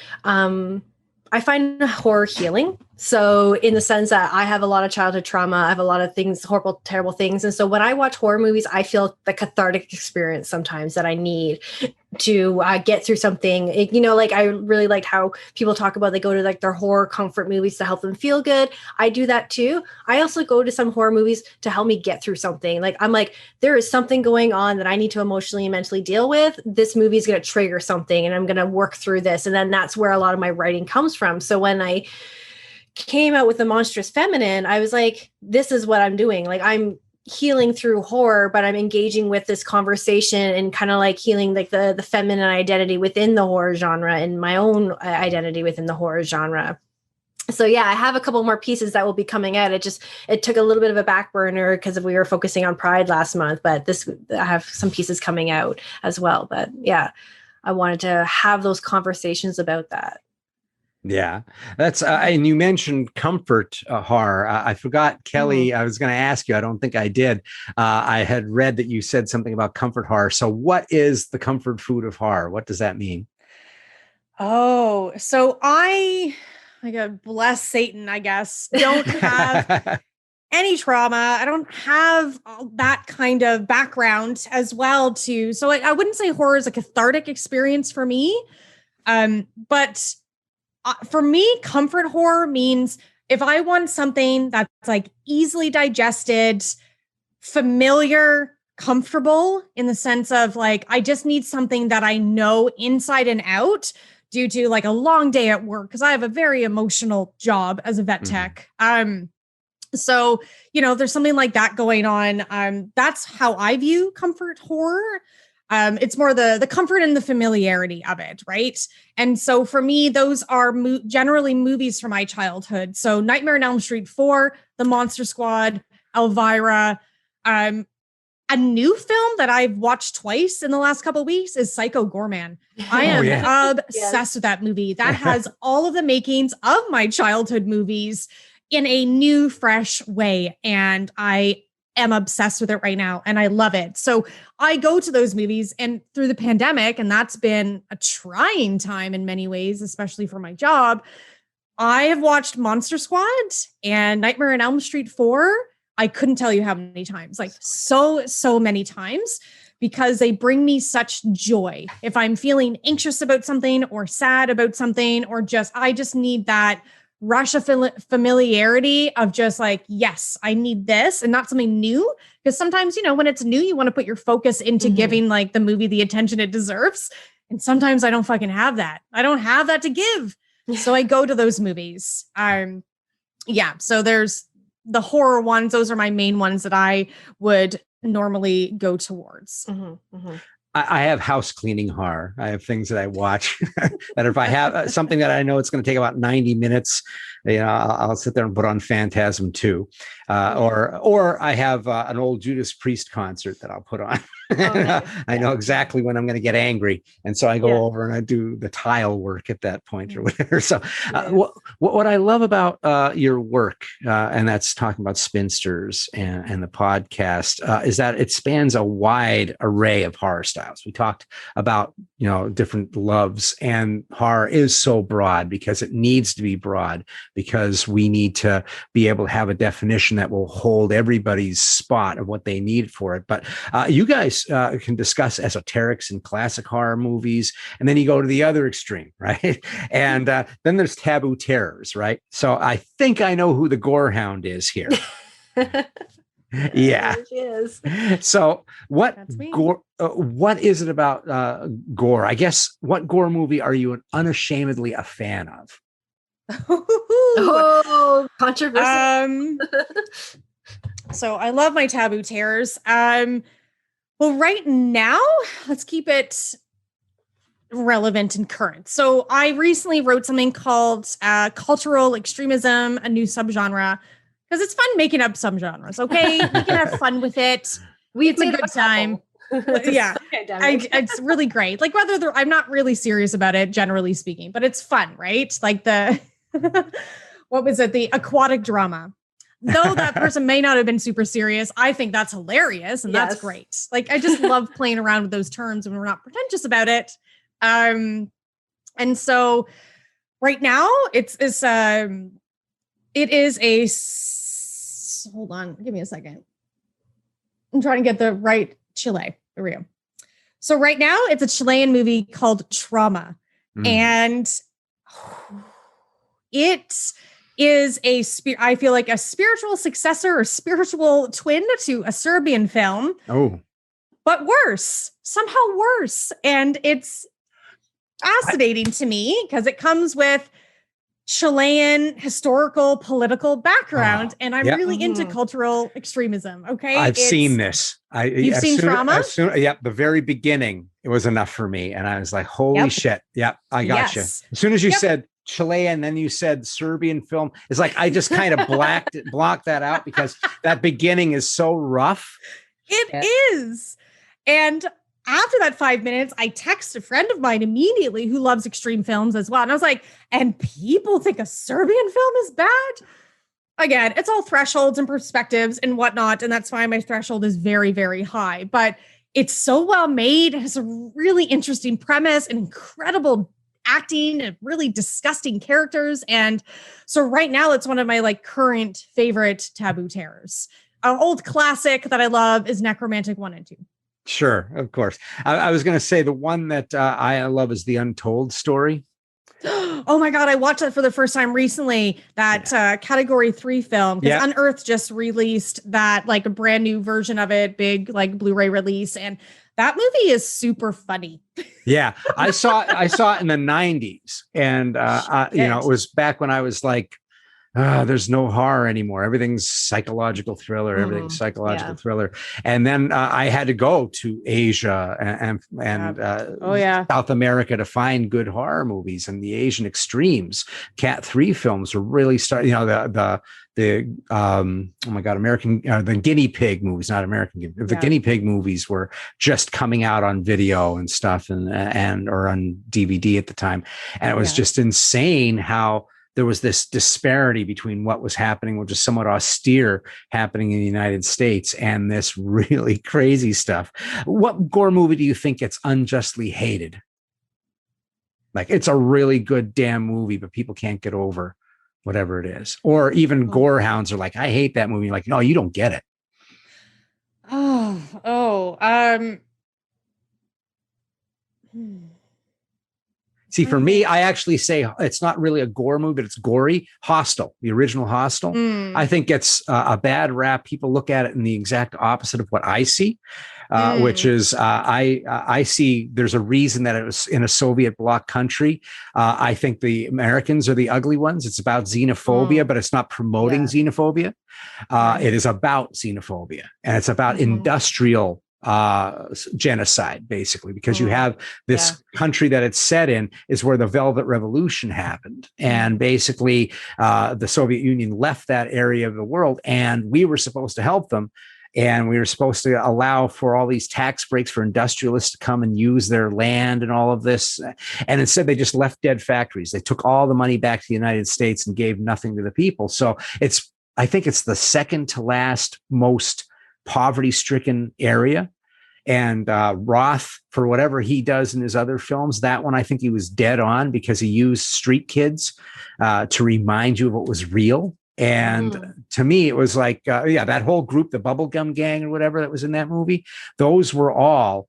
I find horror healing. So in the sense that I have a lot of childhood trauma, I have a lot of things, horrible, terrible things. And so when I watch horror movies, I feel the cathartic experience sometimes that I need to get through something. You know, like I really liked how people talk about they go to like their horror comfort movies to help them feel good. I do that too. I also go to some horror movies to help me get through something. Like I'm like, there is something going on that I need to emotionally and mentally deal with. This movie is going to trigger something and I'm going to work through this. And then that's where a lot of my writing comes from. So when I came out with the monstrous feminine, I was like, this is what I'm doing. Like I'm healing through horror, but I'm engaging with this conversation and kind of like healing like the feminine identity within the horror genre and my own identity within the horror genre. So yeah, I have a couple more pieces that will be coming out. It took a little bit of a back burner because we were focusing on Pride last month, but I have some pieces coming out as well. But yeah, I wanted to have those conversations about that. Yeah, that's and you mentioned comfort horror. I forgot, Kelly. I was going to ask you. I don't think I did. I had read that you said something about comfort horror. So, what is the comfort food of horror? What does that mean? Oh, so I bless Satan, I guess, don't have any trauma. I don't have all that kind of background as well. So I wouldn't say horror is a cathartic experience for me, but. For me, comfort horror means if I want something that's like easily digested, familiar, comfortable in the sense of like, I just need something that I know inside and out due to like a long day at work. Cause I have a very emotional job as a vet tech. So, you know, there's something like that going on. That's how I view comfort horror. It's more the comfort and the familiarity of it, right? And so for me, those are generally movies from my childhood. So Nightmare on Elm Street 4, The Monster Squad, Elvira. A new film that I've watched twice in the last couple of weeks is Psycho Goreman. I am obsessed with that movie. That has all of the makings of my childhood movies in a new, fresh way. And I am obsessed with it right now and I love it. So I go to those movies and through the pandemic, and that's been a trying time in many ways, especially for my job. I have watched Monster Squad and Nightmare on Elm Street 4. I couldn't tell you how many times, like so many times, because they bring me such joy. If I'm feeling anxious about something or sad about something, or I just need that rush of familiarity of just like, yes, I need this and not something new. Because sometimes, you know, when it's new, you want to put your focus into giving like the movie the attention it deserves. And sometimes I don't fucking have that. I don't have that to give. So I go to those movies. Yeah. So there's the horror ones. Those are my main ones that I would normally go towards. I have house cleaning horror. I have things that I watch that if I have something that I know it's going to take about 90 minutes, you know, I'll sit there and put on Phantasm 2. Or I have an old Judas Priest concert that I'll put on. Nice. I know exactly when I'm going to get angry. And so I go over and I do the tile work at that point or whatever. So what I love about your work, and that's talking about Spinsters and the podcast, is that it spans a wide array of horror styles. We talked about, you know, different loves, and horror is so broad because it needs to be broad, because we need to be able to have a definition that will hold everybody's spot of what they need for it. But you guys can discuss esoterics and classic horror movies, and then you go to the other extreme, right? And then there's taboo terrors, right? So I think I know who the Gorehound is here. Yeah. So what is it about gore? I guess, what gore movie are you unashamedly a fan of? Oh, controversial. So I love my taboo terrors. Well, right now, let's keep it relevant and current. So I recently wrote something called cultural extremism, a new subgenre, because it's fun making up subgenres. Okay, we can have fun with it. It's a good time. Yeah, it's really great. Like whether I'm not really serious about it, generally speaking, but it's fun, right? Like what was it? The aquatic drama. Though that person may not have been super serious, I think that's hilarious and that's great. Like I just love playing around with those terms and we're not pretentious about it. And so right now it is hold on, give me a second. I'm trying to get the right Chile. There we go. So right now it's a Chilean movie called Trauma. And it is I feel like a spiritual successor or spiritual twin to a Serbian film. Oh, but worse, somehow worse. And it's fascinating to me because it comes with Chilean historical political background. And I'm really into cultural extremism. Okay. I've seen this. You've seen Trauma? The very beginning, it was enough for me. And I was like, holy shit. Yep. I got you. As soon as you said Chilean, then you said Serbian film. It's like I just kind of blocked that out because that beginning is so rough. It is. And after that 5 minutes, I text a friend of mine immediately who loves extreme films as well. And I was like, and people think a Serbian film is bad? Again, it's all thresholds and perspectives and whatnot. And that's why my threshold is very, very high. But it's so well made. It has a really interesting premise, an incredible acting, and really disgusting characters. And so right now it's one of my like current favorite taboo terrors. An old classic that I love is Necromantic 1 and 2. Sure, of course. I was going to say the one that I love is the Untold Story. Oh my God, I watched that for the first time recently, that category 3 film, because Unearthed just released that like a brand new version of it, big like Blu-ray release. And that movie is super funny. Yeah, I saw it in the 90s. And, you know, it was back when I was like, there's no horror anymore. Everything's psychological thriller. Everything's psychological thriller. And then I had to go to Asia and South America to find good horror movies, and the Asian extremes. Cat 3 films were really starting. You know, the oh my God, the guinea pig movies, not American. The guinea pig movies were just coming out on video and stuff, and or on DVD at the time, and it was just insane how there was this disparity between what was happening, which is somewhat austere happening in the United States, and this really crazy stuff. What gore movie do you think gets unjustly hated? Like it's a really good damn movie, but people can't get over whatever it is. Or even gore hounds are like, I hate that movie. Like, no, you don't get it. See, for me, I actually say it's not really a gore movie, but it's gory. Hostel, the original Hostel, I think gets a bad rap. People look at it in the exact opposite of what I see, which is I see there's a reason that it was in a Soviet bloc country. I think the Americans are the ugly ones. It's about xenophobia, but it's not promoting xenophobia. It is about xenophobia, and it's about industrial genocide, basically, because you have this country that it's set in is where the Velvet Revolution happened. And basically, the Soviet Union left that area of the world, and we were supposed to help them. And we were supposed to allow for all these tax breaks for industrialists to come and use their land and all of this. And instead, they just left dead factories. They took all the money back to the United States and gave nothing to the people. So I think it's the second to last most poverty-stricken area. And Roth, for whatever he does in his other films, that one I think he was dead on, because he used street kids to remind you of what was real. And to me, it was like, that whole group, the Bubblegum Gang or whatever that was in that movie, those were all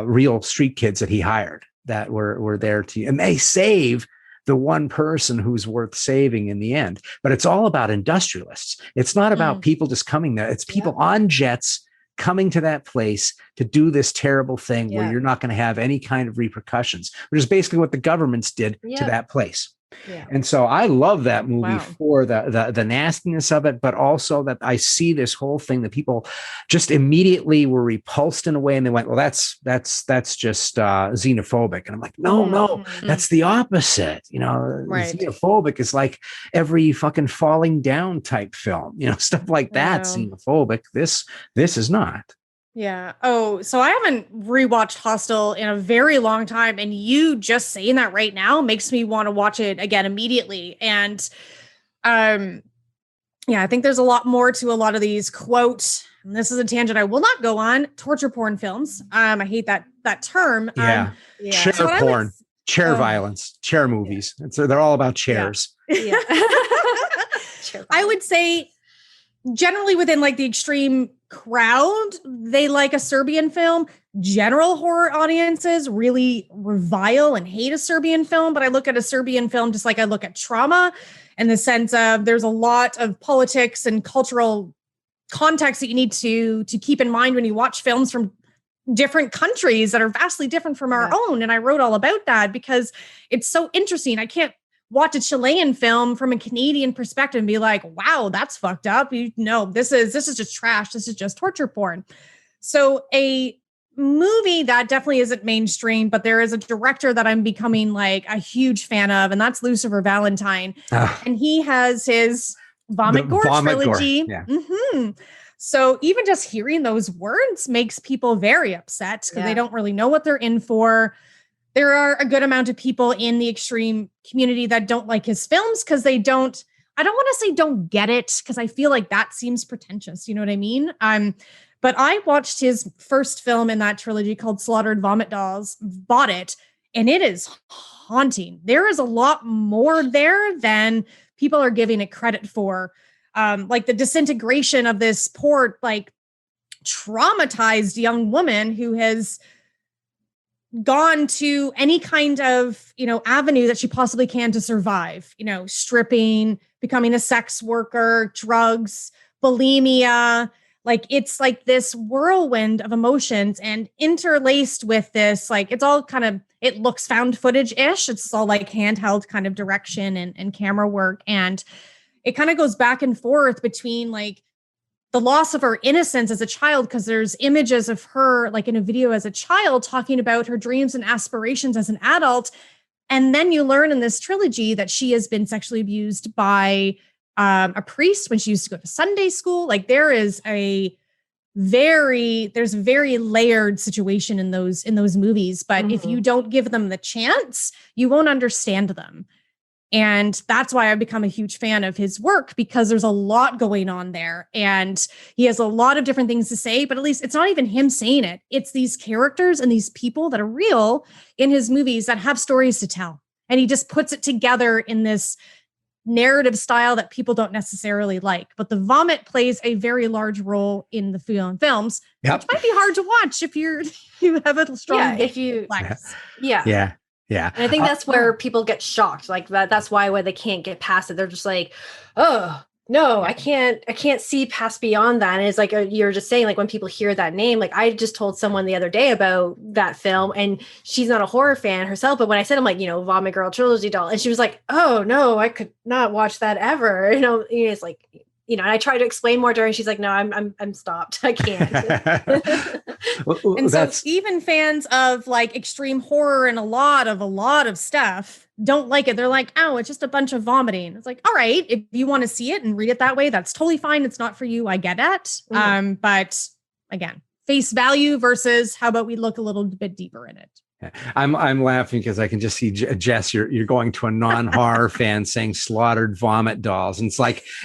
real street kids that he hired that were there to, and they save the one person who's worth saving in the end. But it's all about industrialists. It's not about people just coming there. It's people on jets coming to that place to do this terrible thing where you're not going to have any kind of repercussions, which is basically what the governments did to that place. Yeah. And so I love that movie for the nastiness of it, but also that I see this whole thing that people just immediately were repulsed in a way, and they went, well, that's just xenophobic. And I'm like, no, that's the opposite. Xenophobic is like every fucking falling down type film, stuff like that. Xenophobic. This is not. Yeah. Oh, so I haven't rewatched Hostel in a very long time, and you just saying that right now makes me want to watch it again immediately. And I think there's a lot more to a lot of these quotes. And this is a tangent I will not go on. Torture porn films. I hate that term. Chair porn, chair violence, chair movies. They're all about chairs. Yeah. I would say generally within like the extreme crowd, they like a Serbian film. General horror audiences really revile and hate a Serbian film, but I look at a Serbian film just like I look at trauma, in the sense of there's a lot of politics and cultural context that you need to keep in mind when you watch films from different countries that are vastly different from our own. And I wrote all about that because it's so interesting. I can't watch a Chilean film from a Canadian perspective and be like, wow, that's fucked up. This is just trash. This is just torture porn. So a movie that definitely isn't mainstream, but there is a director that I'm becoming like a huge fan of, and that's Lucifer Valentine. And he has his Vomit Gore trilogy. Gore. Yeah. So even just hearing those words makes people very upset because they don't really know what they're in for. There are a good amount of people in the extreme community that don't like his films because I don't want to say don't get it, because I feel like that seems pretentious. You know what I mean? But I watched his first film in that trilogy called Slaughtered Vomit Dolls, bought it, and it is haunting. There is a lot more there than people are giving it credit for. Like the disintegration of this poor, like traumatized young woman who has gone to any kind of, avenue that she possibly can to survive, stripping, becoming a sex worker, drugs, bulimia. Like it's like this whirlwind of emotions, and interlaced with this, like it's all kind of, it looks found footage-ish. It's all like handheld kind of direction and camera work. And it kind of goes back and forth between like the loss of her innocence as a child, because there's images of her like in a video as a child talking about her dreams and aspirations as an adult. And then you learn in this trilogy that she has been sexually abused by a priest when she used to go to Sunday school. Like there's a very layered situation in those movies. But if you don't give them the chance, you won't understand them. And that's why I've become a huge fan of his work, because there's a lot going on there and he has a lot of different things to say, but at least it's not even him saying it. It's these characters and these people that are real in his movies that have stories to tell. And he just puts it together in this narrative style that people don't necessarily like. But the vomit plays a very large role in the films, which might be hard to watch if you have a strong if you flex. Yeah. Yeah. And I think that's where people get shocked. Like that's why they can't get past it. They're just like, oh no, I can't see past beyond that. And it's like you're just saying, like when people hear that name, like I just told someone the other day about that film, and she's not a horror fan herself. But when I said, I'm like, Vomit Girl trilogy doll, and she was like, oh no, I could not watch that ever. It's like, and I tried to explain more to her, and she's like, no, I'm stopped. I can't. And so even fans of like extreme horror and a lot of stuff don't like it. They're like, oh, it's just a bunch of vomiting. It's like, all right, if you want to see it and read it that way, that's totally fine. It's not for you. I get it. But again, face value versus how about we look a little bit deeper in it. I'm laughing because I can just see Jess. You're going to a non-horror fan saying slaughtered vomit dolls, and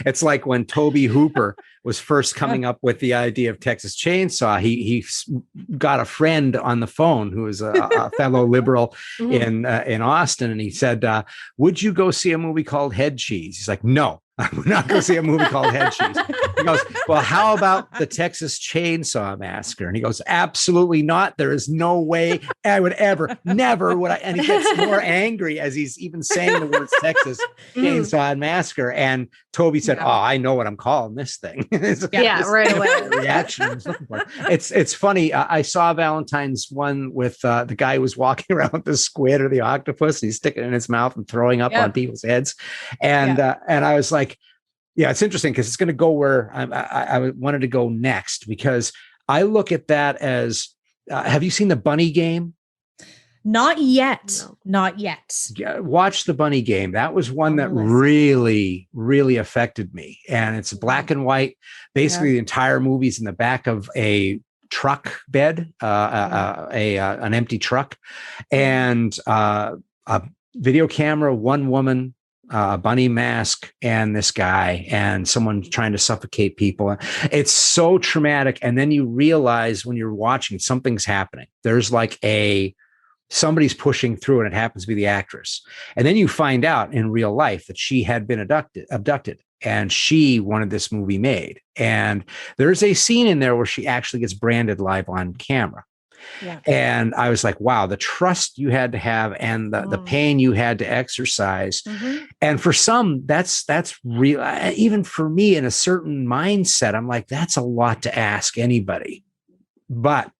it's like when Toby Hooper was first coming up with the idea of Texas Chainsaw. He got a friend on the phone who is a fellow liberal in Austin, and he said, "Would you go see a movie called Head Cheese?" He's like, "No, I would not go see a movie called Head Cheese." He goes, "Well, how about the Texas Chainsaw Massacre?" And he goes, "Absolutely not. There is no way I would never would I." And he gets more angry as he's even saying the words Texas Chainsaw Massacre. And Toby said, "Oh, I know what I'm calling this thing." Right away. Reaction I was looking for. It's funny. I saw Valentine's one with the guy who was walking around with the squid or the octopus, and he's sticking it in his mouth and throwing up on people's heads. And I was like, yeah, it's interesting because it's going to go where I wanted to go next, because I look at that as, have you seen The Bunny Game? Not yet. No. Not yet. Yeah, watch The Bunny Game. That was one that really, really affected me. And it's black and white. Basically, the entire movie's in the back of a truck bed, an empty truck, and a video camera, one woman, a bunny mask, and this guy, and someone trying to suffocate people. It's so traumatic. And then you realize when you're watching, something's happening. There's like somebody's pushing through, and it happens to be the actress. And then you find out in real life that she had been abducted, and she wanted this movie made. And there's a scene in there where she actually gets branded live on camera. Yeah. And I was like, wow, the trust you had to have, and the pain you had to exercise. And for some, that's real. Even for me, in a certain mindset, I'm like, that's a lot to ask anybody. But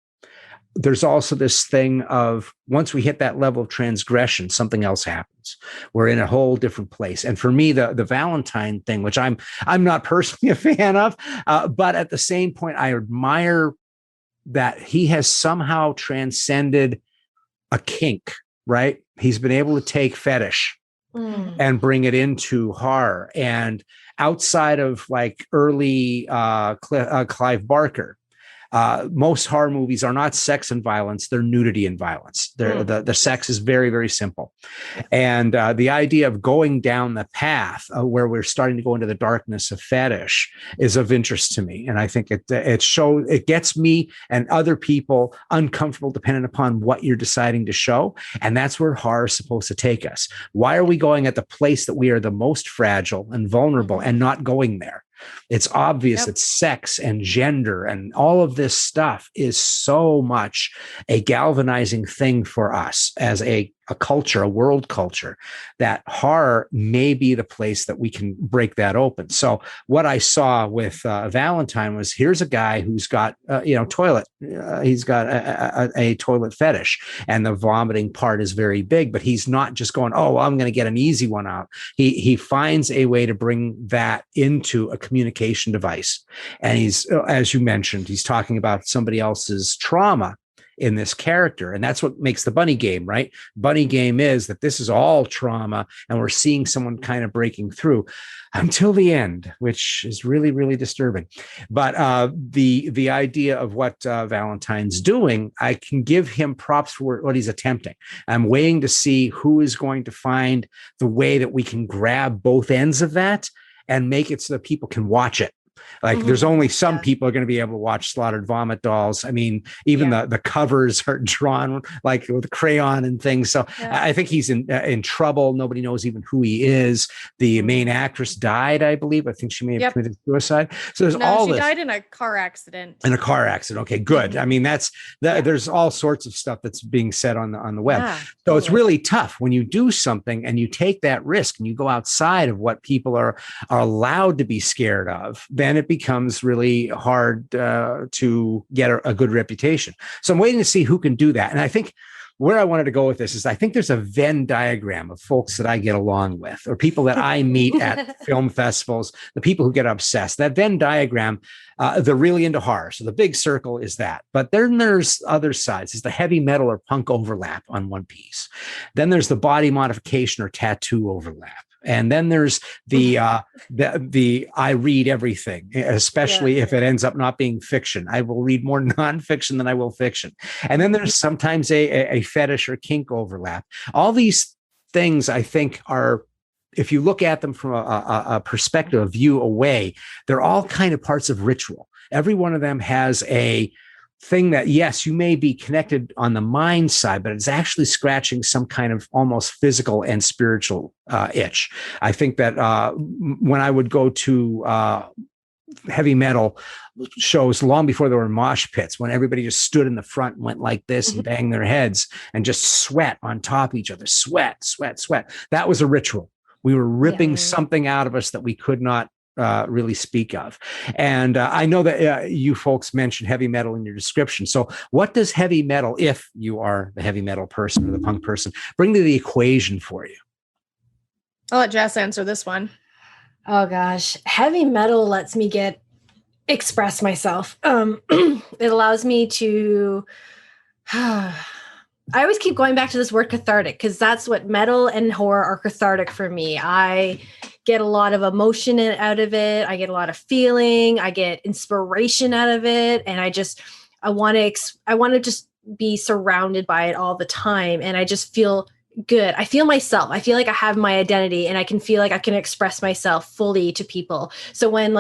there's also this thing of, once we hit that level of transgression, something else happens. We're in a whole different place. And for me, the Valentine thing, which I'm not personally a fan of, but at the same point, I admire that he has somehow transcended a kink, right? He's been able to take fetish and bring it into horror. And outside of like early Clive Barker, most horror movies are not sex and violence, they're nudity and violence. The sex is very, very simple. And the idea of going down the path where we're starting to go into the darkness of fetish is of interest to me. And I think it gets me and other people uncomfortable depending upon what you're deciding to show. And that's where horror is supposed to take us. Why are we going at the place that we are the most fragile and vulnerable and not going there? It's obvious that sex and gender and all of this stuff is so much a galvanizing thing for us as a culture, a world culture, that horror may be the place that we can break that open. So what I saw with Valentine was, here's a guy who's got, toilet. He's got a toilet fetish, and the vomiting part is very big, but he's not just going, oh, well, I'm going to get an easy one out. He finds a way to bring that into a communication device. And he's, as you mentioned, he's talking about somebody else's trauma in this character. And that's what makes the Bunny Game, right? Bunny Game is that this is all trauma, and we're seeing someone kind of breaking through until the end, which is really, really disturbing. But the idea of what Valentine's doing, I can give him props for what he's attempting. I'm waiting to see who is going to find the way that we can grab both ends of that and make it so that people can watch it Like there's only some people are going to be able to watch Slaughtered Vomit Dolls. I mean, even the covers are drawn like with crayon and things. So I think he's in trouble. Nobody knows even who he is. The main actress died, I believe. I think she may have committed suicide. So there's all this. She died in a car accident. In a car accident. Okay, good. I mean, there's all sorts of stuff that's being said on the web. Yeah, so it's really tough when you do something and you take that risk and you go outside of what people are allowed to be scared of. Then it becomes really hard to get a good reputation. So I'm waiting to see who can do that. And I think where I wanted to go with this is I think there's a Venn diagram of folks that I get along with, or people that I meet at film festivals, the people who get obsessed. That Venn diagram, they're really into horror. So the big circle is that. But then there's other sides. There's the heavy metal or punk overlap on one piece. Then there's the body modification or tattoo overlap. And then there's the I read everything, especially if it ends up not being fiction. I will read more nonfiction than I will fiction. And then there's sometimes a fetish or kink overlap. All these things, I think, are, if you look at them from a perspective, a view away, they're all kind of parts of ritual. Every one of them has a thing that, yes, you may be connected on the mind side, but it's actually scratching some kind of almost physical and spiritual itch. I think that when I would go to heavy metal shows long before there were mosh pits, when everybody just stood in the front and went like this and banged their heads and just sweat on top of each other, sweat. That was a ritual. We were ripping something out of us that we could not really speak of. And I know that you folks mentioned heavy metal in your description. So what does heavy metal, if you are the heavy metal person or the punk person, bring to the equation for you? I'll let Jess answer this one. Oh gosh, heavy metal lets me express myself. It allows me to I always keep going back to this word cathartic, because that's what metal and horror are cathartic for me. I get a lot of emotion out of it. I get a lot of feeling. I get inspiration out of it. And I want to just be surrounded by it all the time. And I just feel good. I feel myself. I feel like I have my identity, and I can feel like I can express myself fully to people. So when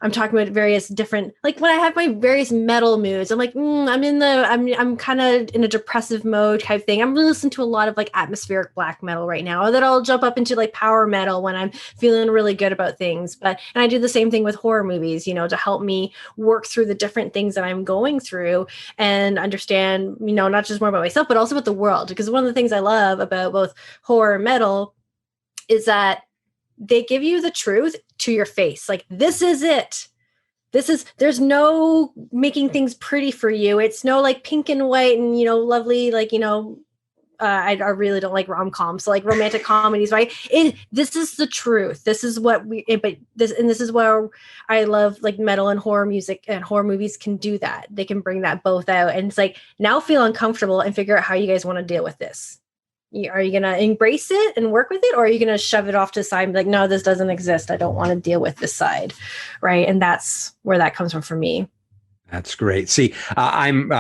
I'm talking about various different, when I have my various metal moods, I'm like, I'm kind of in a depressive mode type thing. I'm really listening to a lot of atmospheric black metal right now. Then I'll jump up into power metal when I'm feeling really good about things. And I do the same thing with horror movies, to help me work through the different things that I'm going through and understand, not just more about myself, but also about the world. Because one of the things I love about both horror and metal is that they give you the truth to your face. This is it. There's no making things pretty for you. It's no pink and white and, lovely, I really don't like rom-coms, so romantic comedies, right? This is the truth. This is what this is where I love metal and horror music, and horror movies can do that. They can bring that both out. And it's now feel uncomfortable and figure out how you guys want to deal with this. Are you going to embrace it and work with it? Or are you going to shove it off to the side and be like, no, this doesn't exist. I don't want to deal with this side. Right. And that's where that comes from for me. That's great. See, I'm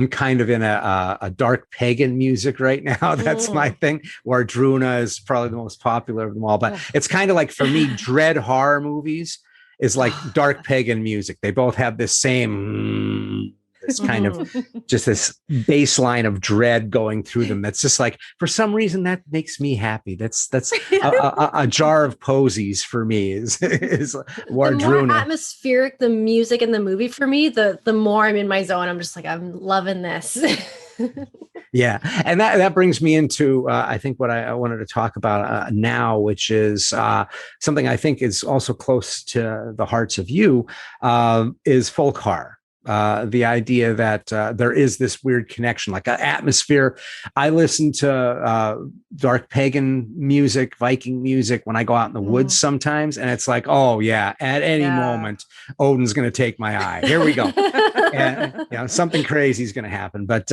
kind of in a dark pagan music right now. That's my thing. Wardruna is probably the most popular of them all. But it's kind of for me, dread horror movies is like dark pagan music. They both have this same... this kind of just this baseline of dread going through them. That's just for some reason that makes me happy. That's a jar of posies for me is Wardruna. The more atmospheric the music in the movie for me, the more I'm in my zone. I'm just I'm loving this. Yeah. And that brings me into, I think what I wanted to talk about now, which is something I think is also close to the hearts of you, is folk horror. The idea that there is this weird connection, an atmosphere. I listen to dark pagan music, Viking music when I go out in the woods sometimes. And it's oh yeah, at any moment, Odin's going to take my eye. Here we go. And something crazy is going to happen. But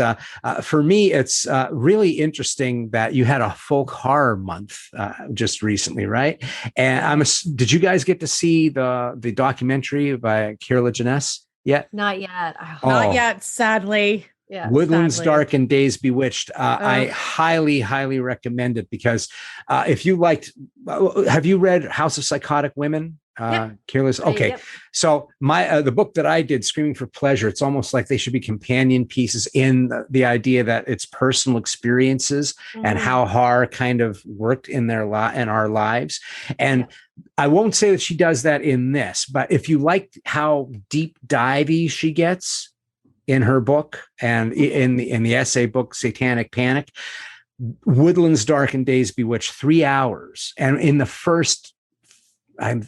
for me, it's really interesting that you had a folk horror month just recently, right? And did you guys get to see the documentary by Kira Janess? Yet? Not yet. Not yet, sadly. Yeah. Woodlands Dark and Days Bewitched. I highly, highly recommend it because if you liked, have you read House of Psychotic Women Careless. Okay. Yep. So my the book that I did, Screaming for Pleasure, it's almost like they should be companion pieces in the idea that it's personal experiences and how horror kind of worked in in our lives. And I won't say that she does that in this, but if you like how deep divey she gets in her book and in the essay book Satanic Panic, Woodlands Dark and Days Bewitched, 3 hours, and in the first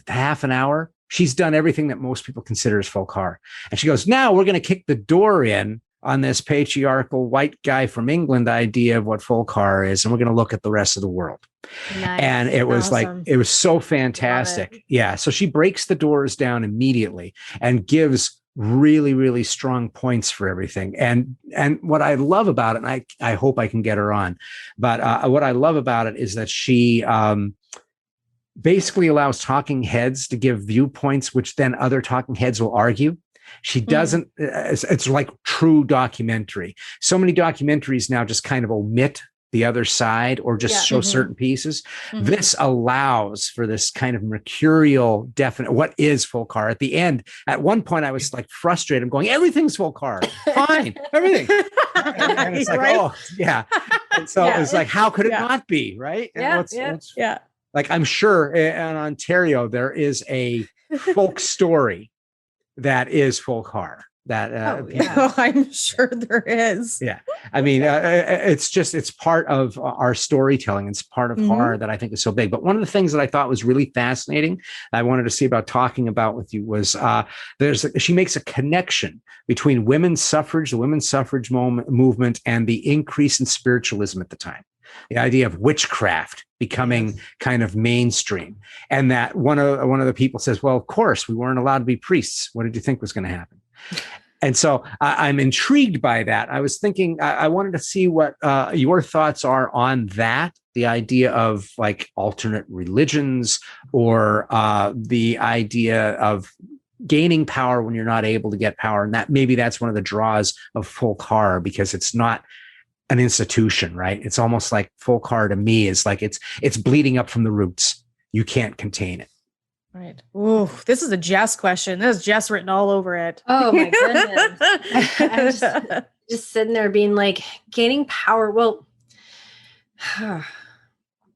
half an hour, she's done everything that most people consider as folk horror. And she goes, now we're going to kick the door in on this patriarchal white guy from England idea of what folk horror is, and we're going to look at the rest of the world. Nice. And it was awesome. It was so fantastic. Yeah. So she breaks the doors down immediately and gives really, really strong points for everything. And what I love about it, and I hope I can get her on, but what I love about it is that she basically allows talking heads to give viewpoints, which then other talking heads will argue. She doesn't, it's like true documentary. So many documentaries now just kind of omit the other side or just show certain pieces. This allows for this kind of mercurial, definite, what is folk horror? At the end, at one point I was like frustrated. I'm going, everything's folk horror. Fine, everything. And it's like, oh, yeah. And so it's like, how could it not be, right? And like, I'm sure in Ontario, there is a folk story that is folk horror. I'm sure there is. Yeah. I mean, it's part of our storytelling. It's part of horror that I think is so big. But one of the things that I thought was really fascinating, I wanted to see about talking about with you was she makes a connection between women's suffrage, the women's suffrage movement, and the increase in spiritualism at the time. The idea of witchcraft becoming kind of mainstream. And that one of the people says, well, of course, we weren't allowed to be priests. What did you think was going to happen? And so I'm intrigued by that. I was thinking, I wanted to see what your thoughts are on that, the idea of like alternate religions or the idea of gaining power when you're not able to get power. And that maybe that's one of the draws of folk horror, because it's not an institution, right? It's almost like folk horror to me is like it's bleeding up from the roots. You can't contain it. Right. Ooh, this is a Jess question. There's Jess written all over it. Oh my goodness. I'm just sitting there being like, gaining power. Well,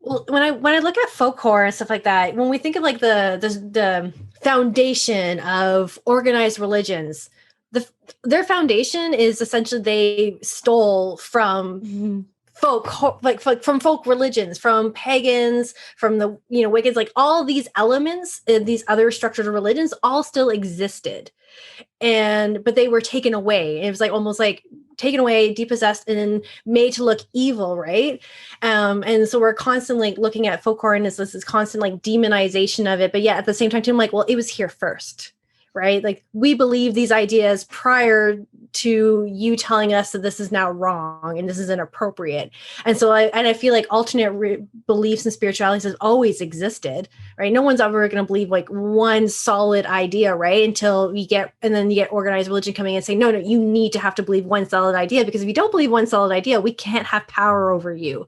when I look at folk horror and stuff like that, when we think of like the foundation of organized religions, their foundation is essentially they stole from from folk religions, from pagans, from the Wiccans, like all these elements in these other structured religions all still existed, but they were taken away. It was like almost like taken away, depossessed, and made to look evil, right? And so we're constantly looking at folk horror and this constant like demonization of it, but yet at the same time too, I'm like, well, it was here first. Right? Like we believe these ideas prior to you telling us that this is now wrong and this is inappropriate. And so I feel like alternate beliefs and spiritualities has always existed, right? No one's ever going to believe like one solid idea, right? Until you get organized religion coming in and saying, no, you need to have to believe one solid idea, because if you don't believe one solid idea, we can't have power over you.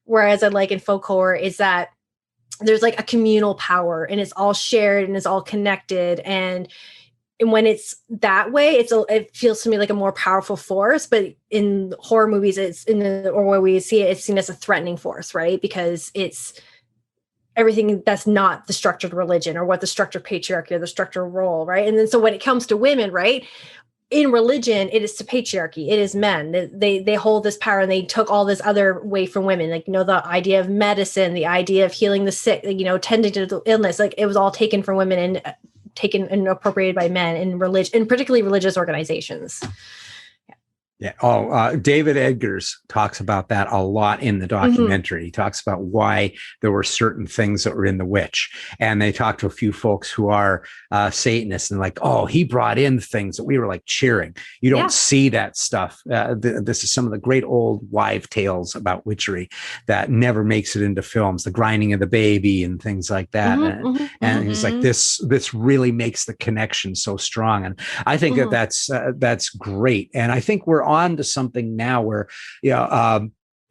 Whereas I like in folk horror is that there's like a communal power and it's all shared and it's all connected. And when it's that way, it feels to me like a more powerful force. But in horror movies, or where we see it, it's seen as a threatening force, right? Because it's everything that's not the structured religion or what the structured patriarchy or the structured role, right? And then so when it comes to women, right? In religion, it is the patriarchy. It is men. They hold this power, and they took all this other away from women. Like, the idea of medicine, the idea of healing the sick, tending to the illness, like it was all taken from women and taken and appropriated by men in religion, and particularly religious organizations. Yeah. David Edgars talks about that a lot in the documentary. He talks about why there were certain things that were in The Witch. And they talked to a few folks who are Satanists and like, oh, he brought in things that we were like cheering. You don't see that stuff. This is some of the great old wives' tales about witchery that never makes it into films, the grinding of the baby and things like that. And he's like, this really makes the connection so strong. And I think that's great. And I think we're on to something now where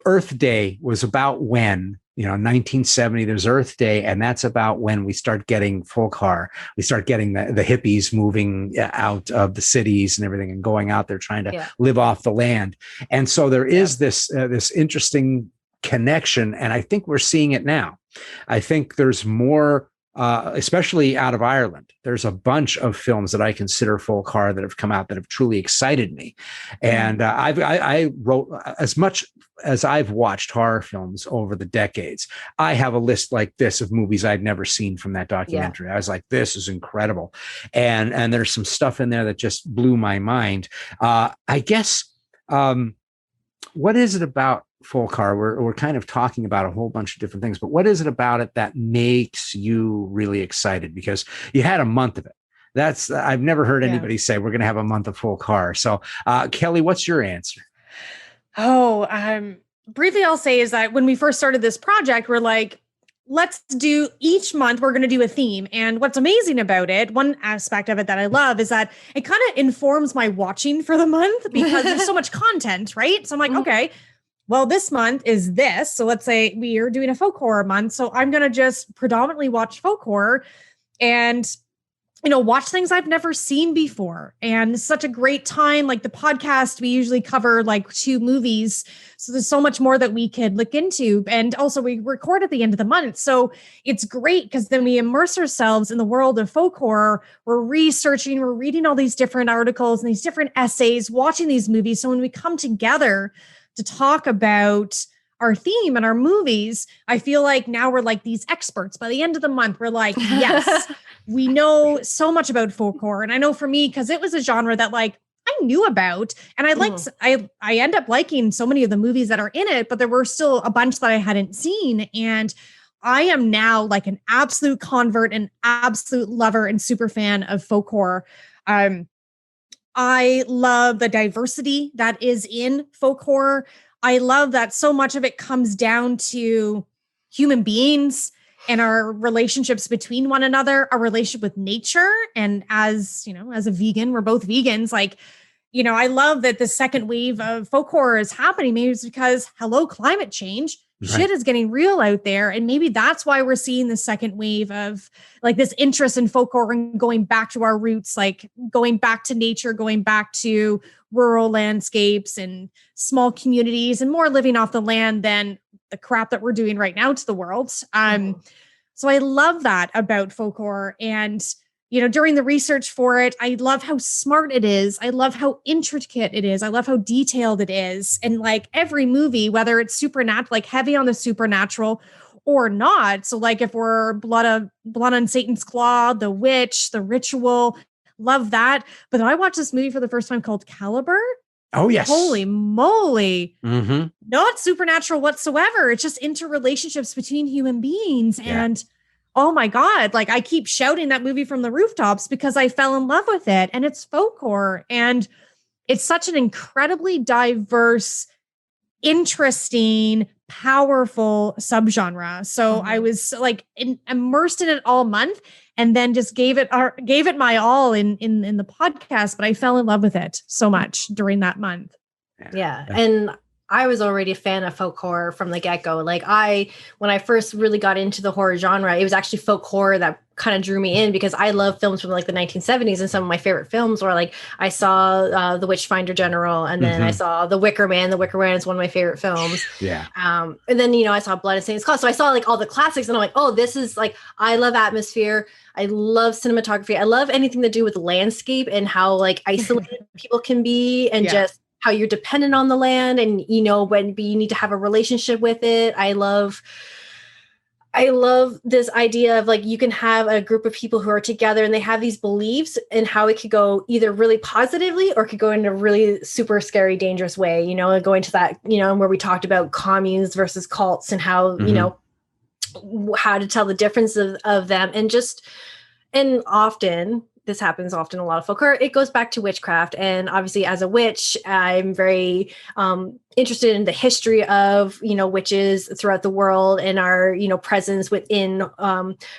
Earth Day was about when 1970, there's Earth Day, and that's about when we start getting folk horror. We start getting the hippies moving out of the cities and everything and going out there trying to live off the land. And so there is this interesting connection, and I think we're seeing it now. I think there's more, especially out of Ireland. There's a bunch of films that I consider folk horror that have come out that have truly excited me. And I wrote, as much as I've watched horror films over the decades, I have a list like this of movies I'd never seen from that documentary. I was like, this is incredible. And there's some stuff in there that just blew my mind. I guess, what is it about folk horror? We're kind of talking about a whole bunch of different things, but what is it about it that makes you really excited? Because you had a month of it. I've never heard anybody say we're going to have a month of folk horror. So, Kelly, what's your answer? Briefly, I'll say is that when we first started this project, we're like, let's do each month, we're going to do a theme. And what's amazing about it, one aspect of it that I love is that it kind of informs my watching for the month because there's so much content, right? So I'm like, okay, well, this month is this. So let's say we are doing a folk horror month. So I'm going to just predominantly watch folk horror and, watch things I've never seen before. And it's such a great time. Like the podcast, we usually cover like 2 movies. So there's so much more that we could look into. And also we record at the end of the month. So it's great because then we immerse ourselves in the world of folk horror. We're researching, we're reading all these different articles and these different essays, watching these movies. So when we come together to talk about our theme and our movies, I feel like now we're like these experts. By the end of the month, we're like, yes, we know so much about folk horror. And I know for me, because it was a genre that like I knew about, and I end up liking so many of the movies that are in it, but there were still a bunch that I hadn't seen. And I am now like an absolute convert, an absolute lover and super fan of folk horror. I love the diversity that is in folk horror. I love that so much of it comes down to human beings and our relationships between one another, our relationship with nature. And as a vegan, we're both vegans. Like, I love that the second wave of folk horror is happening. Maybe it's because, hello, climate change. Shit is getting real out there. And maybe that's why we're seeing the second wave of like this interest in folk horror and going back to our roots, like going back to nature, going back to rural landscapes and small communities and more living off the land than the crap that we're doing right now to the world. So I love that about folk horror. And, during the research for it, I love how smart it is. I love how intricate it is. I love how detailed it is. And like every movie, whether it's supernatural, like heavy on the supernatural or not. So like if we're blood on Satan's Claw, The Witch, The Ritual, love that. But then I watched this movie for the first time called Caliber. Oh, yes. Holy moly. Not supernatural whatsoever. It's just interrelationships between human beings. Yeah. And oh my God, like I keep shouting that movie from the rooftops because I fell in love with it. And it's folk horror. And it's such an incredibly diverse, interesting, powerful subgenre. So I was like immersed in it all month and then just gave it my all in the podcast. But I fell in love with it so much during that month. Yeah. And I was already a fan of folk horror from the get-go. Like when I first really got into the horror genre, it was actually folk horror that kind of drew me in because I love films from like the 1970s, and some of my favorite films were like, I saw The Witchfinder General, and then I saw The Wicker Man. The Wicker Man is one of my favorite films. Yeah. And then, I saw Blood and Satan's Claw. So I saw like all the classics and I'm like, oh, this is like, I love atmosphere. I love cinematography. I love anything to do with landscape and how like isolated people can be and just how you're dependent on the land and, when you need to have a relationship with it. I love this idea of like, you can have a group of people who are together and they have these beliefs and how it could go either really positively or it could go in a really super scary, dangerous way, going to that, where we talked about communes versus cults and how, how to tell the difference of them and often, this happens often a lot of folk horror. It goes back to witchcraft. And obviously as a witch, I'm very interested in the history of, witches throughout the world and our, presence within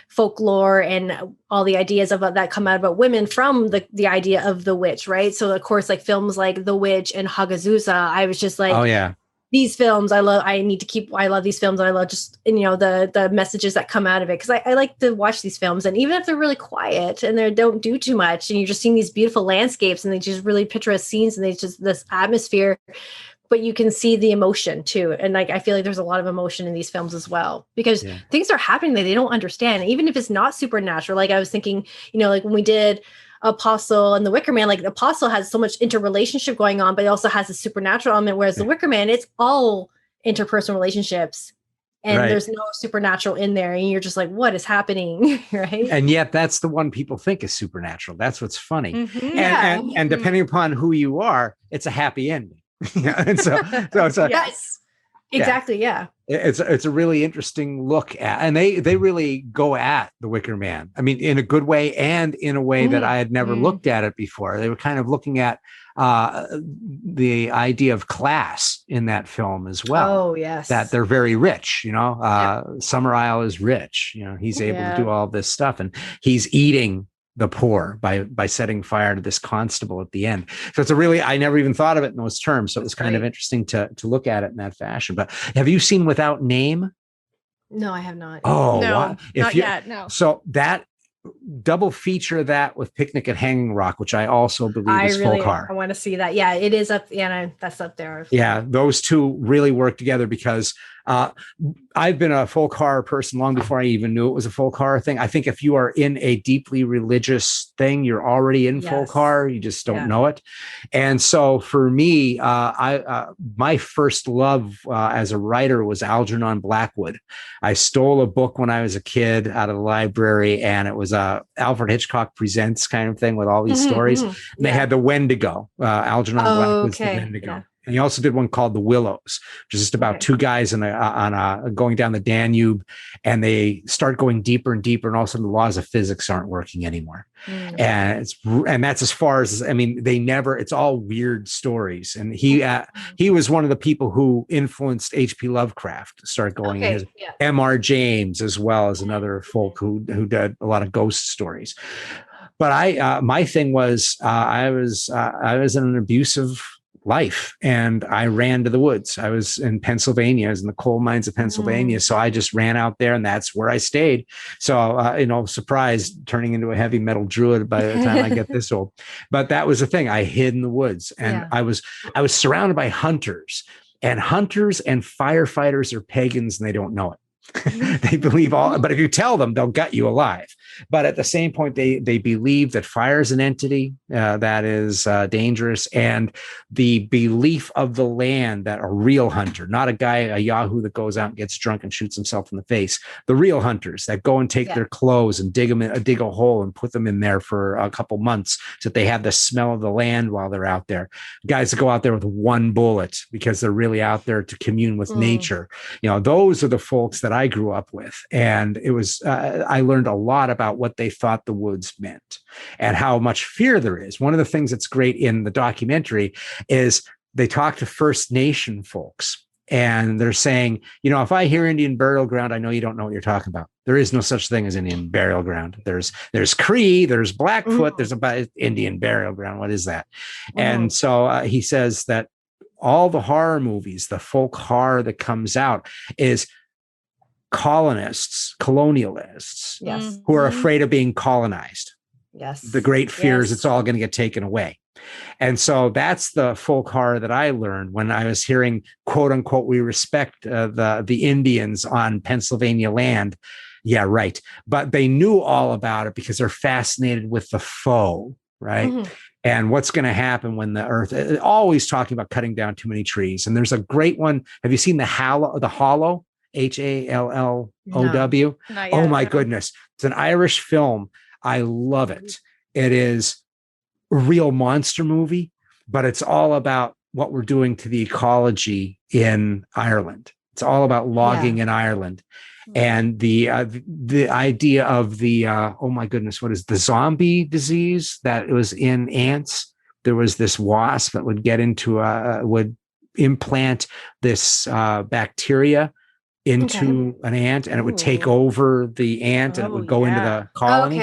folklore and all the ideas about that come out about women from the idea of the witch, right? So of course, like films like The Witch and Hagazusa, I was just like, oh yeah. these films. I love these films. I love just, and, the messages that come out of it. Cause I like to watch these films, and even if they're really quiet and they don't do too much, and you're just seeing these beautiful landscapes and they just really picturesque scenes, and they just this atmosphere, but you can see the emotion too. And like, I feel like there's a lot of emotion in these films as well, because things are happening that they don't understand. Even if it's not supernatural, like I was thinking, like when we did Apostle and the Wicker Man, like the Apostle has so much interrelationship going on, but it also has a supernatural element, whereas the Wicker Man, it's all interpersonal relationships. And there's no supernatural in there. And you're just like, what is happening? Right. And yet that's the one people think is supernatural. That's what's funny. Mm-hmm. And depending upon who you are, it's a happy ending. And so it's a, yes, exactly. Yeah. It's a really interesting look at, and they really go at the Wicker Man. I mean, in a good way and in a way that I had never looked at it before. They were kind of looking at the idea of class in that film as well. Oh, yes. That they're very rich, Summer Isle is rich, he's able to do all this stuff, and he's eating the poor by setting fire to this constable at the end. So it's I never even thought of it in those terms. So it was kind of interesting to look at it in that fashion. But have you seen Without Name? No, I have not. Oh, no, wow. Not yet. No. So that double feature that with Picnic at Hanging Rock, which I also believe is folk horror. I want to see that. Yeah, it is up. Yeah, that's up there. Yeah, those two really work together, because I've been a folk horror person long before I even knew it was a folk horror thing. I think if you are in a deeply religious thing, you're already in folk horror. You just don't know it. And so for me, my first love as a writer was Algernon Blackwood. I stole a book when I was a kid out of the library, and it was Alfred Hitchcock Presents kind of thing with all these stories. And they had the Wendigo. Algernon Blackwood's the Wendigo. Yeah. And he also did one called The Willows, which is just about two guys going down the Danube, and they start going deeper and deeper, and all of a sudden the laws of physics aren't working anymore. And that's as far as, it's all weird stories. And he was one of the people who influenced H.P. Lovecraft to start going in his M.R. James, as well as another folk who did a lot of ghost stories. But my thing was, I was in an abusive life, and I ran to the woods. I was in Pennsylvania, I was in the coal mines of Pennsylvania. So I just ran out there, and that's where I stayed. So, surprised turning into a heavy metal druid by the time I get this old. But that was the thing. I hid in the woods, and I was surrounded by hunters and firefighters are pagans, and they don't know it. They believe but if you tell them, they'll gut you alive. But at the same point, they believe that fire is an entity that is dangerous, and the belief of the land that a real hunter, not a yahoo that goes out and gets drunk and shoots himself in the face, the real hunters that go and take their clothes and dig a hole and put them in there for a couple months so that they have the smell of the land while they're out there. Guys that go out there with one bullet because they're really out there to commune with nature. Those are the folks that I grew up with. And it was, I learned a lot about what they thought the woods meant and how much fear there is. One of the things that's great in the documentary is they talk to First Nation folks, and they're saying, if I hear Indian burial ground, I know you don't know what you're talking about. There is no such thing as Indian burial ground. There's Cree, there's Blackfoot, there's about Indian burial ground. What is that? And so he says that all the horror movies, the folk horror that comes out is colonialists who are afraid of being colonized. Yes. The great fear is it's all going to get taken away. And so that's the folk horror that I learned when I was hearing, quote unquote, we respect the Indians on Pennsylvania land. Yeah, right. But they knew all about it because they're fascinated with the foe, right? And what's going to happen when the earth, always talking about cutting down too many trees. And there's a great one. Have you seen the Hollow? Hallow? No, oh my goodness. It's an Irish film. I love it. It is a real monster movie, but it's all about what we're doing to the ecology in Ireland. It's all about logging in Ireland. And the idea of the, oh my goodness, what is the zombie disease that was in ants? There was this wasp that would get into, would implant this bacteria into an ant, and it would take over the ant, and it would go into the colony.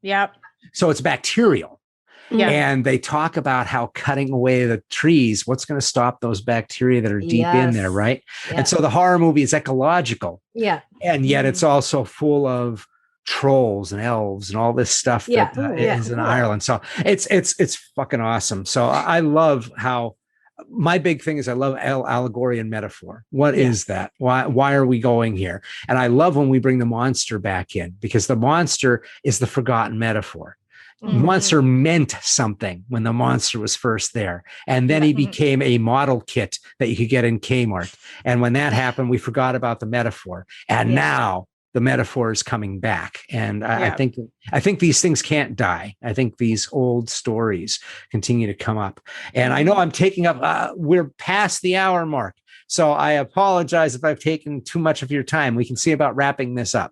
Yep. So it's bacterial. Yeah. And they talk about how cutting away the trees, what's going to stop those bacteria that are deep in there, right? Yeah. And so the horror movie is ecological. Yeah. And yet it's also full of trolls and elves and all this stuff that is in Ireland. So it's fucking awesome. So I love how my big thing is I love allegory and metaphor. What is that? Why are we going here? And I love when we bring the monster back in, because the monster is the forgotten metaphor. Monster meant something when the monster was first there. And then he became a model kit that you could get in Kmart. And when that happened, we forgot about the metaphor. And now the metaphor is coming back. And I think these things can't die. I think these old stories continue to come up. And I know I'm taking up, we're past the hour mark. So I apologize if I've taken too much of your time. We can see about wrapping this up.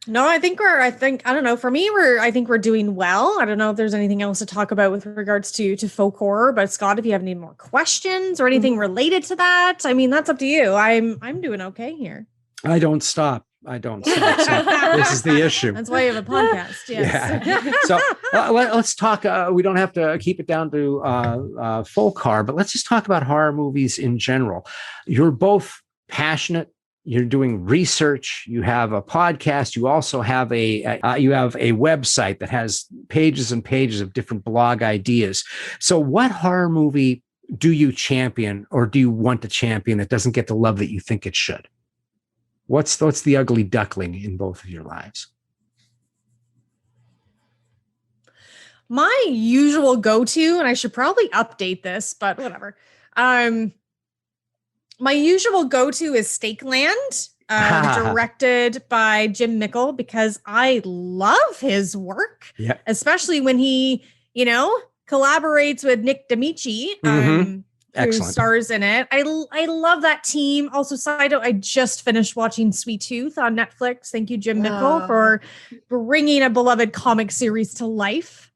No, I think I don't know. For me, I think we're doing well. I don't know if there's anything else to talk about with regards to folk horror, but Scott, if you have any more questions or anything related to that, I mean, that's up to you. I'm doing okay here. I don't stop. So this is the issue. That's why you have a podcast. Yes. Yeah. So let's talk. We don't have to keep it down to folk horror, but let's just talk about horror movies in general. You're both passionate. You're doing research. You have a podcast. You also have a website that has pages and pages of different blog ideas. So what horror movie do you champion, or do you want to champion, that doesn't get the love that you think it should? What's the ugly duckling in both of your lives? My usual go-to, and I should probably update this, but whatever. My usual go-to is Stakeland, directed by Jim Mickle, because I love his work, especially when he, collaborates with Nick D'Amici, who stars in it. I love that team. Also, side note, I just finished watching Sweet Tooth on Netflix. Thank you, Jim Mickle, for bringing a beloved comic series to life.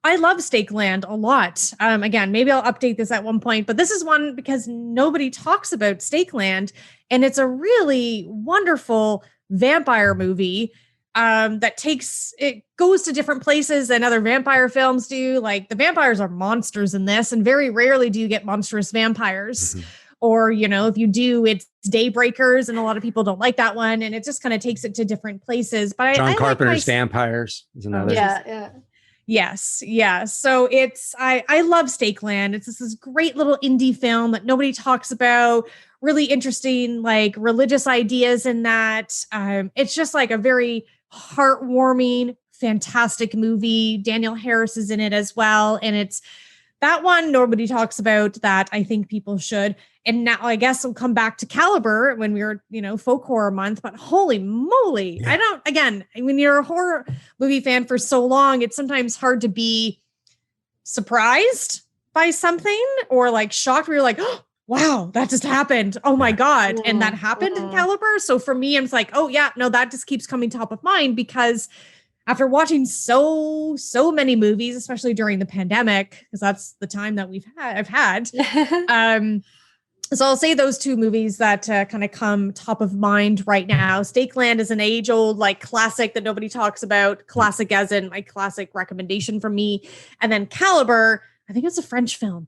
I love Stakeland a lot. Again, maybe I'll update this at one point, but this is one because nobody talks about Stakeland, and it's a really wonderful vampire movie it goes to different places than other vampire films do. Like, the vampires are monsters in this, and very rarely do you get monstrous vampires. Or, if you do, it's Daybreakers, and a lot of people don't like that one, and it just kind of takes it to different places. But John Carpenter's Vampires is another. Yes. Yeah. So I love Stakeland. It's this great little indie film that nobody talks about. Really interesting, like, religious ideas in that. It's just like a very heartwarming, fantastic movie. Daniel Harris is in it as well. And it's that one nobody talks about that I think people should. And now I guess we'll come back to Caliber when we were, folk horror month, but holy moly. When you're a horror movie fan for so long, it's sometimes hard to be surprised by something or like shocked where you're like, oh, wow, that just happened. Oh my God. And that happened in Caliber. So for me, I'm just like, oh yeah, no, that just keeps coming top of mind, because after watching so many movies, especially during the pandemic, because that's the time that I've had. So I'll say those two movies that kind of come top of mind right now. Stakeland is an age-old like classic that nobody talks about. Classic as in my classic recommendation from me. And then Caliber, I think it's a French film.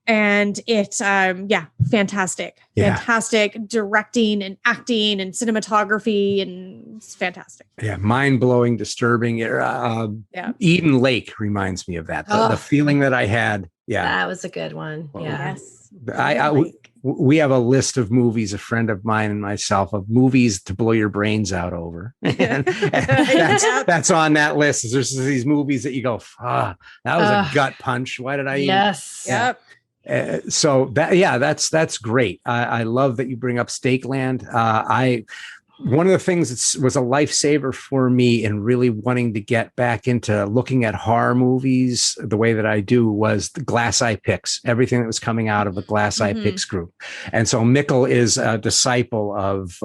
And it's, fantastic. Yeah. Fantastic directing and acting and cinematography, and it's fantastic. Yeah, mind-blowing, disturbing. Eden Lake reminds me of that. The feeling that I had. Yeah, that was a good one. Yeah. Yes. We have a list of movies, a friend of mine and myself, of movies to blow your brains out over. and that's on that list. There's these movies that you go, that was a gut punch. Why did I? Yes. Yep. So that's great. I love that you bring up Stakeland. One of the things that was a lifesaver for me in really wanting to get back into looking at horror movies the way that I do was the Glass Eye Picks, everything that was coming out of the Glass Eye Picks group. And so Mickle is a disciple of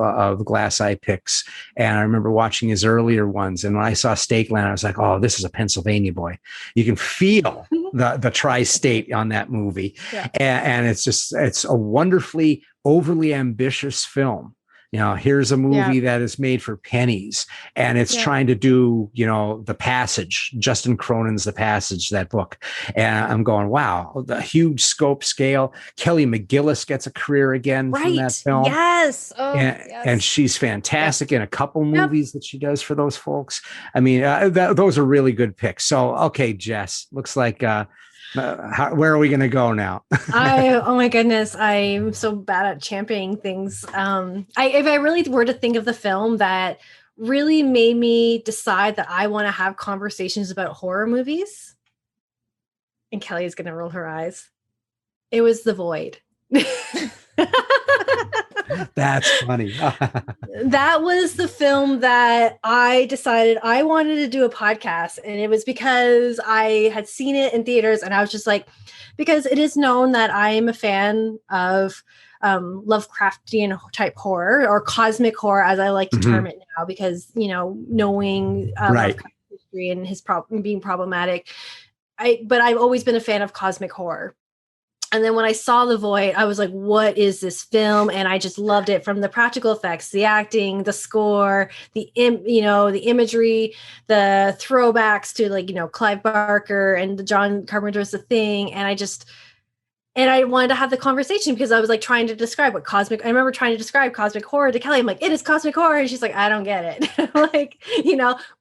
Glass Eye Picks. And I remember watching his earlier ones. And when I saw Stakeland, I was like, oh, this is a Pennsylvania boy. You can feel the tri-state on that movie. Yeah. And it's a wonderfully overly ambitious film Here's a movie that is made for pennies, and it's trying to do, The Passage, Justin Cronin's The Passage, that book. And I'm going, wow, the huge scope scale. Kelly McGillis gets a career again from that film. Yes. Oh, and she's fantastic in a couple movies that she does for those folks. I mean, those are really good picks. So, okay, Jess, looks like, where are we going to go now? Oh my goodness, I'm so bad at championing things. If I really were to think of the film that really made me decide that I want to have conversations about horror movies, and Kelly is going to roll her eyes, it was The Void. That's funny. That was the film that I decided I wanted to do a podcast. And it was because I had seen it in theaters, and I was just like, because it is known that I am a fan of Lovecraftian type horror, or cosmic horror, as I like to term it now, because, knowing Lovecraft's history and his being problematic. But I've always been a fan of cosmic horror. And then when I saw The Void, I was like, what is this film? And I just loved it, from the practical effects, the acting, the score, the imagery, the throwbacks to Clive Barker and John Carpenter's The Thing. And I wanted to have the conversation, because I was like trying to describe I remember trying to describe cosmic horror to Kelly. I'm like, it is cosmic horror. And she's like, I don't get it.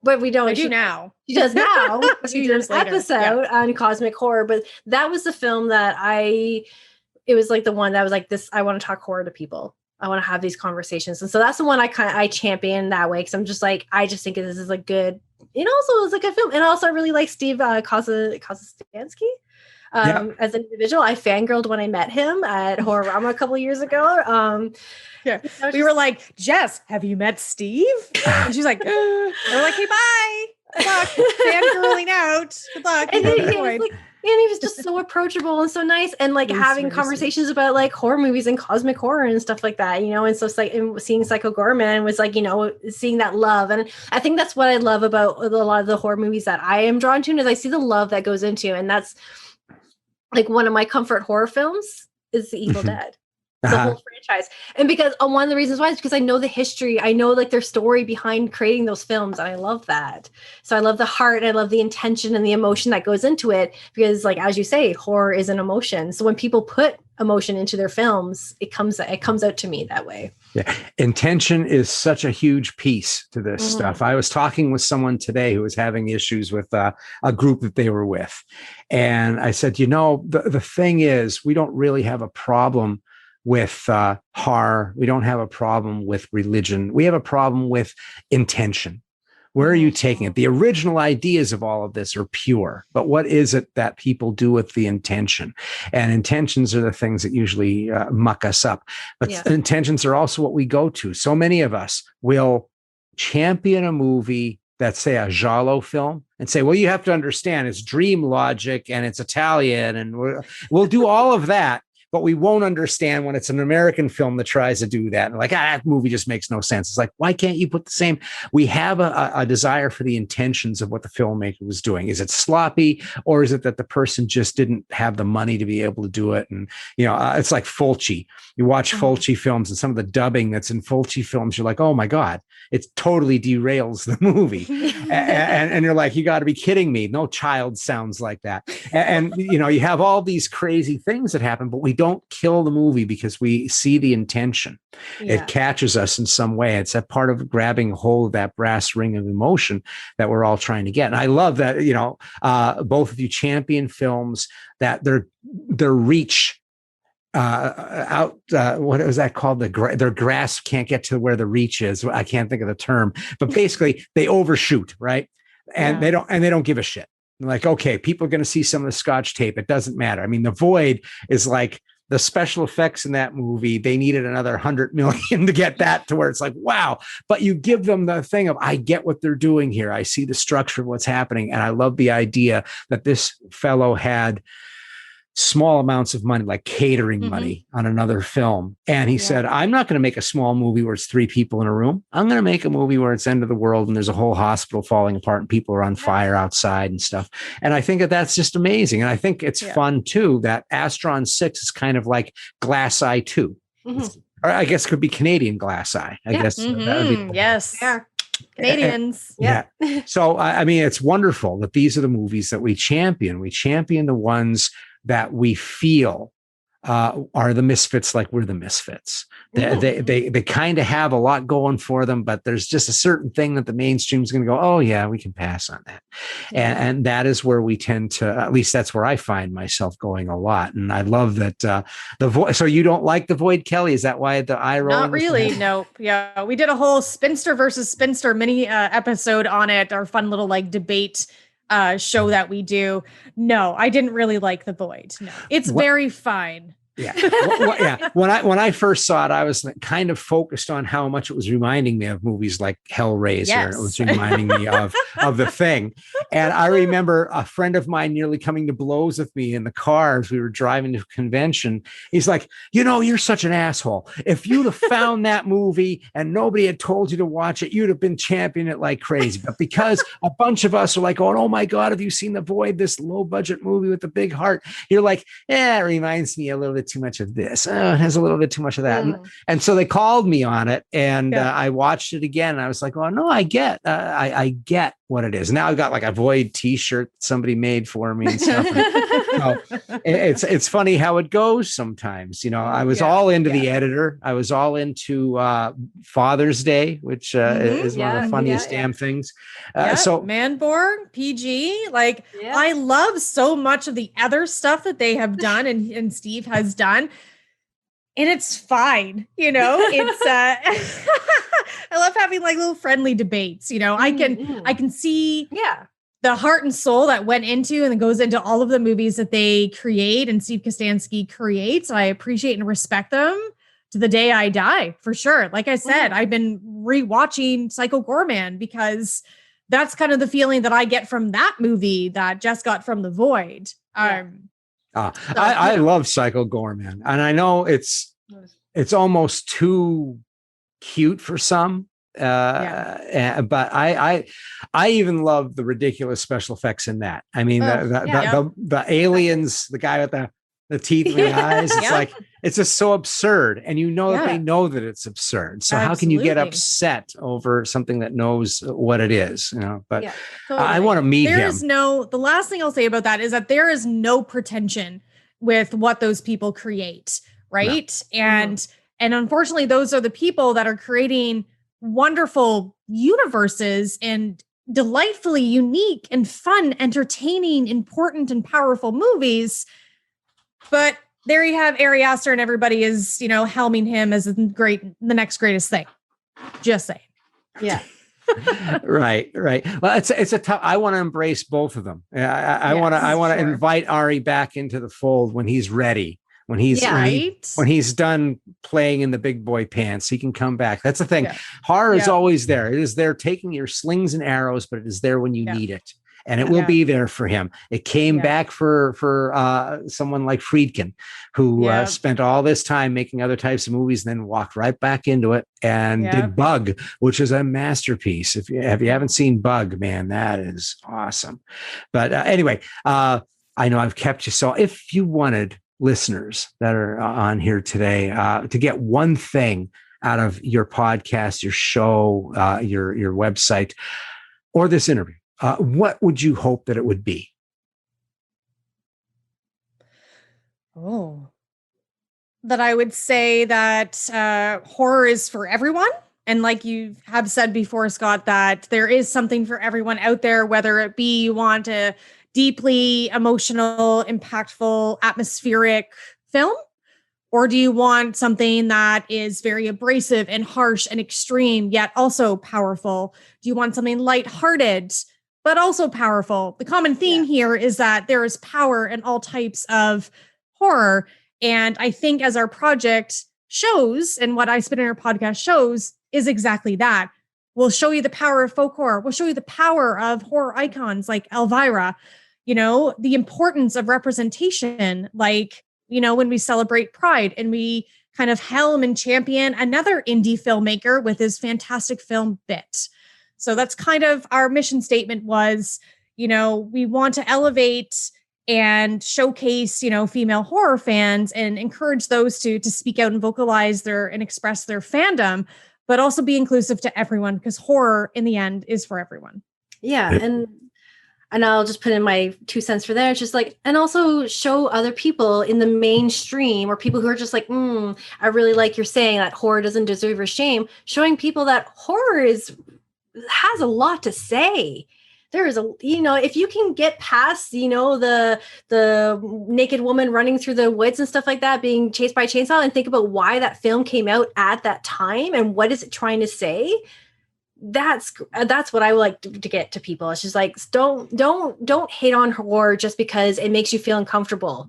But we don't. She now. She does now. A few years later. Episode on cosmic horror. But that was the film that it was like the one that was like this. I want to talk horror to people. I want to have these conversations. And so that's the one I champion that way. Cause I'm just like, I just think this is a good, it also was like a film. And also I really like Steve Kostansky. As an individual, I fangirled when I met him at Horrorama a couple of years ago. We were like, Jess, have you met Steve? And she's like, we're like, hey, bye. Good luck. Fangirling out. Good luck. And he was just so approachable and so nice, and having conversations about horror movies and cosmic horror and stuff like that, and so it's and seeing Psycho Goreman was seeing that love. And I think that's what I love about a lot of the horror movies that I am drawn to, is I see the love that goes into, and that's one of my comfort horror films is The Evil Dead. The whole franchise. And because one of the reasons why is because I know the history, I know their story behind creating those films, and I love that. So I love the heart, I love the intention and the emotion that goes into it, because as you say, horror is an emotion. So when people put emotion into their films, it comes out to me that way. Yeah. Intention is such a huge piece to this stuff. I was talking with someone today who was having issues with a group that they were with. And I said, the thing is, we don't really have a problem with horror. We don't have a problem with religion. We have a problem with intention. Where are you taking it? The original ideas of all of this are pure, but what is it that people do with the intention? And intentions are the things that usually muck us up. But intentions are also what we go to. So many of us will champion a movie that's, say, a giallo film, and say, well, you have to understand it's dream logic and it's Italian, and we'll do all of that. But we won't understand when it's an American film that tries to do that. And that movie just makes no sense. It's like, why can't you put the same? We have a desire for the intentions of what the filmmaker was doing. Is it sloppy, or is it that the person just didn't have the money to be able to do it? And, it's like Fulci. You watch Fulci films, and some of the dubbing that's in Fulci films, you're like, oh my God, it totally derails the movie. and you're like, you got to be kidding me. No child sounds like that. And you have all these crazy things that happen, but we don't kill the movie because we see the intention. It catches us in some way. It's a part of grabbing hold of that brass ring of emotion that we're all trying to get. And I love that, both of you champion films that their reach what was that called? Their grasp can't get to where the reach is. I can't think of the term, but basically they overshoot, right? And they don't give a shit. Like, okay, people are going to see some of the Scotch tape. It doesn't matter. I mean, The Void is like the special effects in that movie. They needed another 100 million to get that to where it's like, wow. But you give them the thing of, I get what they're doing here. I see the structure of what's happening. And I love the idea that this fellow had small amounts of money, like catering money on another film. And he said, I'm not going to make a small movie where it's 3 people in a room. I'm going to make a movie where it's end of the world and there's a whole hospital falling apart and people are on fire outside and stuff. And I think that that's just amazing. And I think it's fun too, that Astron 6 is kind of like Glass Eye 2. or I guess it could be Canadian glass eye. I guess. Yes. Yeah. Canadians. Yeah. So, I mean, it's wonderful that these are the movies that we champion. We champion the ones that we feel are the misfits, like we're the misfits. They kind of have a lot going for them, but there's just a certain thing that the mainstream is going to go, oh yeah, we can pass on that. And that is where we tend to, at least that's where I find myself going a lot. And I love that the void. So you don't like The Void, Kelly? Is that why the eye roll? Not really. Nope. Yeah. We did a whole spinster versus spinster mini episode on it. Our fun little like debate show that we do. No, I didn't really like The Void. No, it's very fine. Yeah. When I first saw it, I was kind of focused on how much it was reminding me of movies like Hellraiser. Yes. It was reminding me of The Thing. And I remember a friend of mine nearly coming to blows with me in the car as we were driving to a convention. He's like, you're such an asshole. If you'd have found that movie and nobody had told you to watch it, you'd have been championing it like crazy. But because a bunch of us are like, oh my God, have you seen The Void, this low budget movie with the big heart? You're like, it reminds me a little bit too much of this. It has a little bit too much of that. And so they called me on it, and I watched it again. And I was like, oh no, I get what it is. Now I've got like a Void t-shirt that somebody made for me and stuff. It's funny how it goes sometimes. I was all into the editor. I was all into Father's Day, which is one of the funniest damn things. So Manborg, PG, I love so much of the other stuff that they have done and Steve has done. And it's fine, it's I love having like little friendly debates, I can see the heart and soul that went into and goes into all of the movies that they create and Steve Kostanski creates. I appreciate and respect them to the day I die, for sure. Like I said, I've been rewatching Psycho Goreman because that's kind of the feeling that I get from that movie that Jess got from The Void. I love Psycho Goreman, and I know it's almost too cute for some, but I even love the ridiculous special effects in that. I mean, the aliens, the guy with the teeth in the eyes. It's like, it's just so absurd, and that they know that it's absurd. So how can you get upset over something that knows what it is? But totally. I want to meet him. The last thing I'll say about that is that there is no pretension with what those people create, right? No. And unfortunately, those are the people that are creating wonderful universes and delightfully unique and fun, entertaining, important, and powerful movies. But there you have Ari Aster, and everybody is, helming him as the next greatest thing. Just saying. Yeah. Right. Well, it's a tough. I want to embrace both of them. I want to invite Ari back into the fold when he's ready. When he's when he's done playing in the big boy pants, he can come back. That's the thing. Yeah. Horror is always there. It is there taking your slings and arrows, but it is there when you need it. And it will be there for him. It came back for someone like Friedkin, who spent all this time making other types of movies and then walked right back into it and did Bug, which is a masterpiece. If you haven't seen Bug, man, that is awesome. But anyway, I know I've kept you. So if you wanted listeners that are on here today to get one thing out of your podcast, your show, your website, or this interview, what would you hope that it would be? That I would say that horror is for everyone. And like you have said before, Scott, that there is something for everyone out there, whether it be you want a deeply emotional, impactful, atmospheric film, or do you want something that is very abrasive and harsh and extreme, yet also powerful? Do you want something lighthearted, but also powerful? The common theme here is that there is power in all types of horror. And I think as our project shows, and what I Spit in Our podcast shows, is exactly that. We'll show you the power of folk horror. We'll show you the power of horror icons like Elvira, the importance of representation, like, when we celebrate Pride and we kind of helm and champion another indie filmmaker with his fantastic film Bit. So that's kind of our mission statement was, we want to elevate and showcase, female horror fans and encourage those to speak out and vocalize and express their fandom, but also be inclusive to everyone, because horror in the end is for everyone. Yeah. And I'll just put in my 2 cents for there. It's just like, and also show other people in the mainstream, or people who are just like, I really like you're saying that horror doesn't deserve your shame. Showing people that horror has a lot to say. There is if you can get past, the naked woman running through the woods and stuff like that, being chased by a chainsaw, and think about why that film came out at that time and what is it trying to say. That's what I would like to get to people. It's just like, don't hate on horror just because it makes you feel uncomfortable.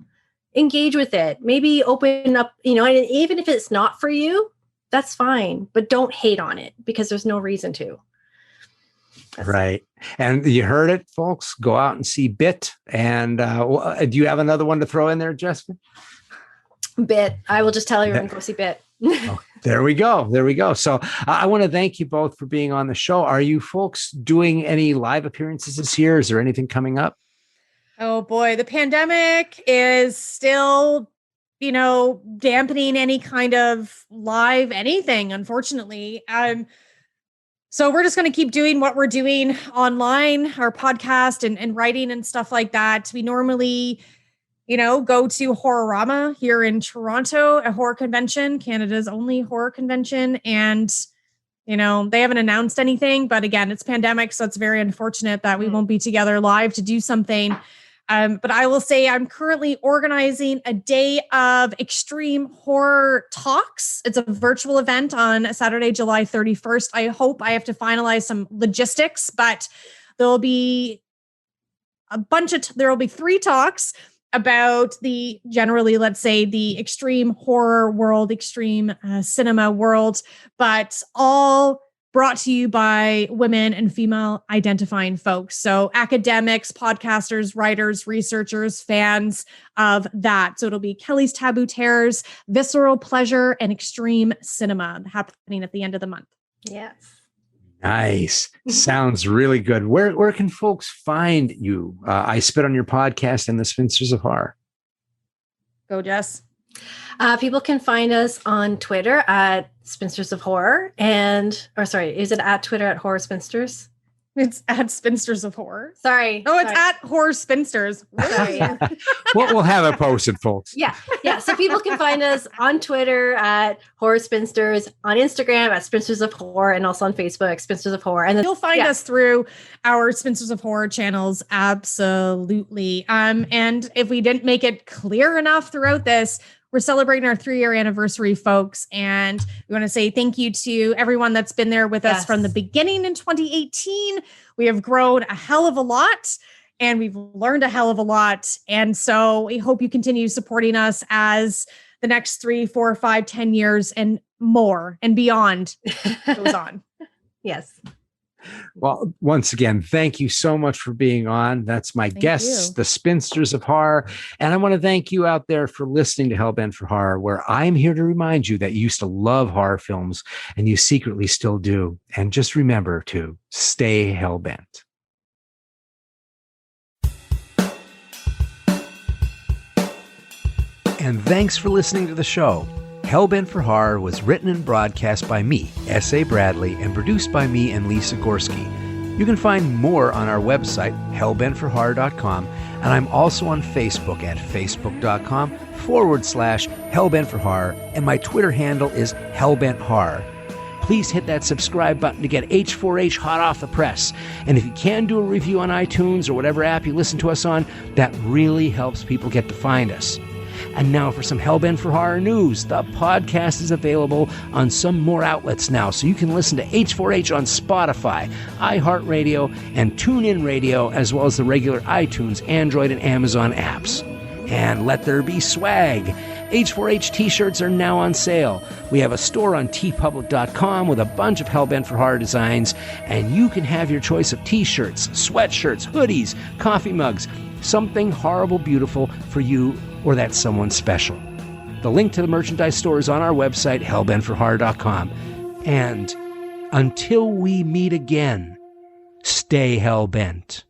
Engage with it. Maybe open up, and even if it's not for you, that's fine. But don't hate on it, because there's no reason to. Right. And you heard it, folks. Go out and see Bit. And do you have another one to throw in there, Jessica? Bit. I will just tell everyone, go see Bit. Oh, there we go. So I want to thank you both for being on the show. Are you folks doing any live appearances this year? Is there anything coming up? Oh boy, the pandemic is still, dampening any kind of live anything, unfortunately. So we're just going to keep doing what we're doing online, our podcast and writing and stuff like that. We normally go to Horrorama here in Toronto, a horror convention, Canada's only horror convention. And, they haven't announced anything, but again, it's pandemic. So it's very unfortunate that we won't be together live to do something. But I will say I'm currently organizing a day of extreme horror talks. It's a virtual event on Saturday, July 31st. I hope I have to finalize some logistics, but there'll be there will be 3 talks about the extreme horror world, extreme cinema world, but all brought to you by women and female identifying folks. So academics, podcasters, writers, researchers, fans of that. So it'll be Kelly's Taboo Terrors, Visceral Pleasure, and Extreme Cinema happening at the end of the month. Yes. Nice. Sounds really good. Where can folks find you? I Spit on Your podcast and the Spinsters of Horror. Go, Jess. People can find us on Twitter at Spinsters of Horror is it at Twitter at Horror Spinsters? It's at Spinsters of Horror. Sorry. Oh, it's at Horror Spinsters. Sorry. We'll have it posted, folks. Yeah. So people can find us on Twitter at Horror Spinsters, on Instagram at Spinsters of Horror, and also on Facebook, Spinsters of Horror. And then you'll find us through our Spinsters of Horror channels. Absolutely. And if we didn't make it clear enough throughout this, we're celebrating our 3-year anniversary, folks. And we want to say thank you to everyone that's been there with us from the beginning in 2018. We have grown a hell of a lot and we've learned a hell of a lot. And so we hope you continue supporting us as the next 3, 4, 5, 10 years and more and beyond goes on. Yes. Well, once again, thank you so much for being on. That's my guests, the Spinsters of Horror. And I want to thank you out there for listening to Hellbent for Horror, where I'm here to remind you that you used to love horror films and you secretly still do. And just remember to stay hellbent. And thanks for listening to the show. Hellbent for Horror was written and broadcast by me, S.A. Bradley, and produced by me and Lisa Gorski. You can find more on our website, hellbentforhorror.com, and I'm also on Facebook at facebook.com/Hellbent for Horror, and my Twitter handle is Hellbent Horror. Please hit that subscribe button to get H4H hot off the press. And if you can do a review on iTunes or whatever app you listen to us on, that really helps people get to find us. And now for some Hellbent for Horror news. The podcast is available on some more outlets now, so you can listen to H4H on Spotify, iHeartRadio, and TuneIn Radio, as well as the regular iTunes, Android, and Amazon apps. And let there be swag. H4H t-shirts are now on sale. We have a store on tpublic.com with a bunch of Hellbent for Horror designs, and you can have your choice of t-shirts, sweatshirts, hoodies, coffee mugs, something horrible beautiful for you or that someone special. The link to the merchandise store is on our website, hellbentforhorror.com. And until we meet again, stay hellbent.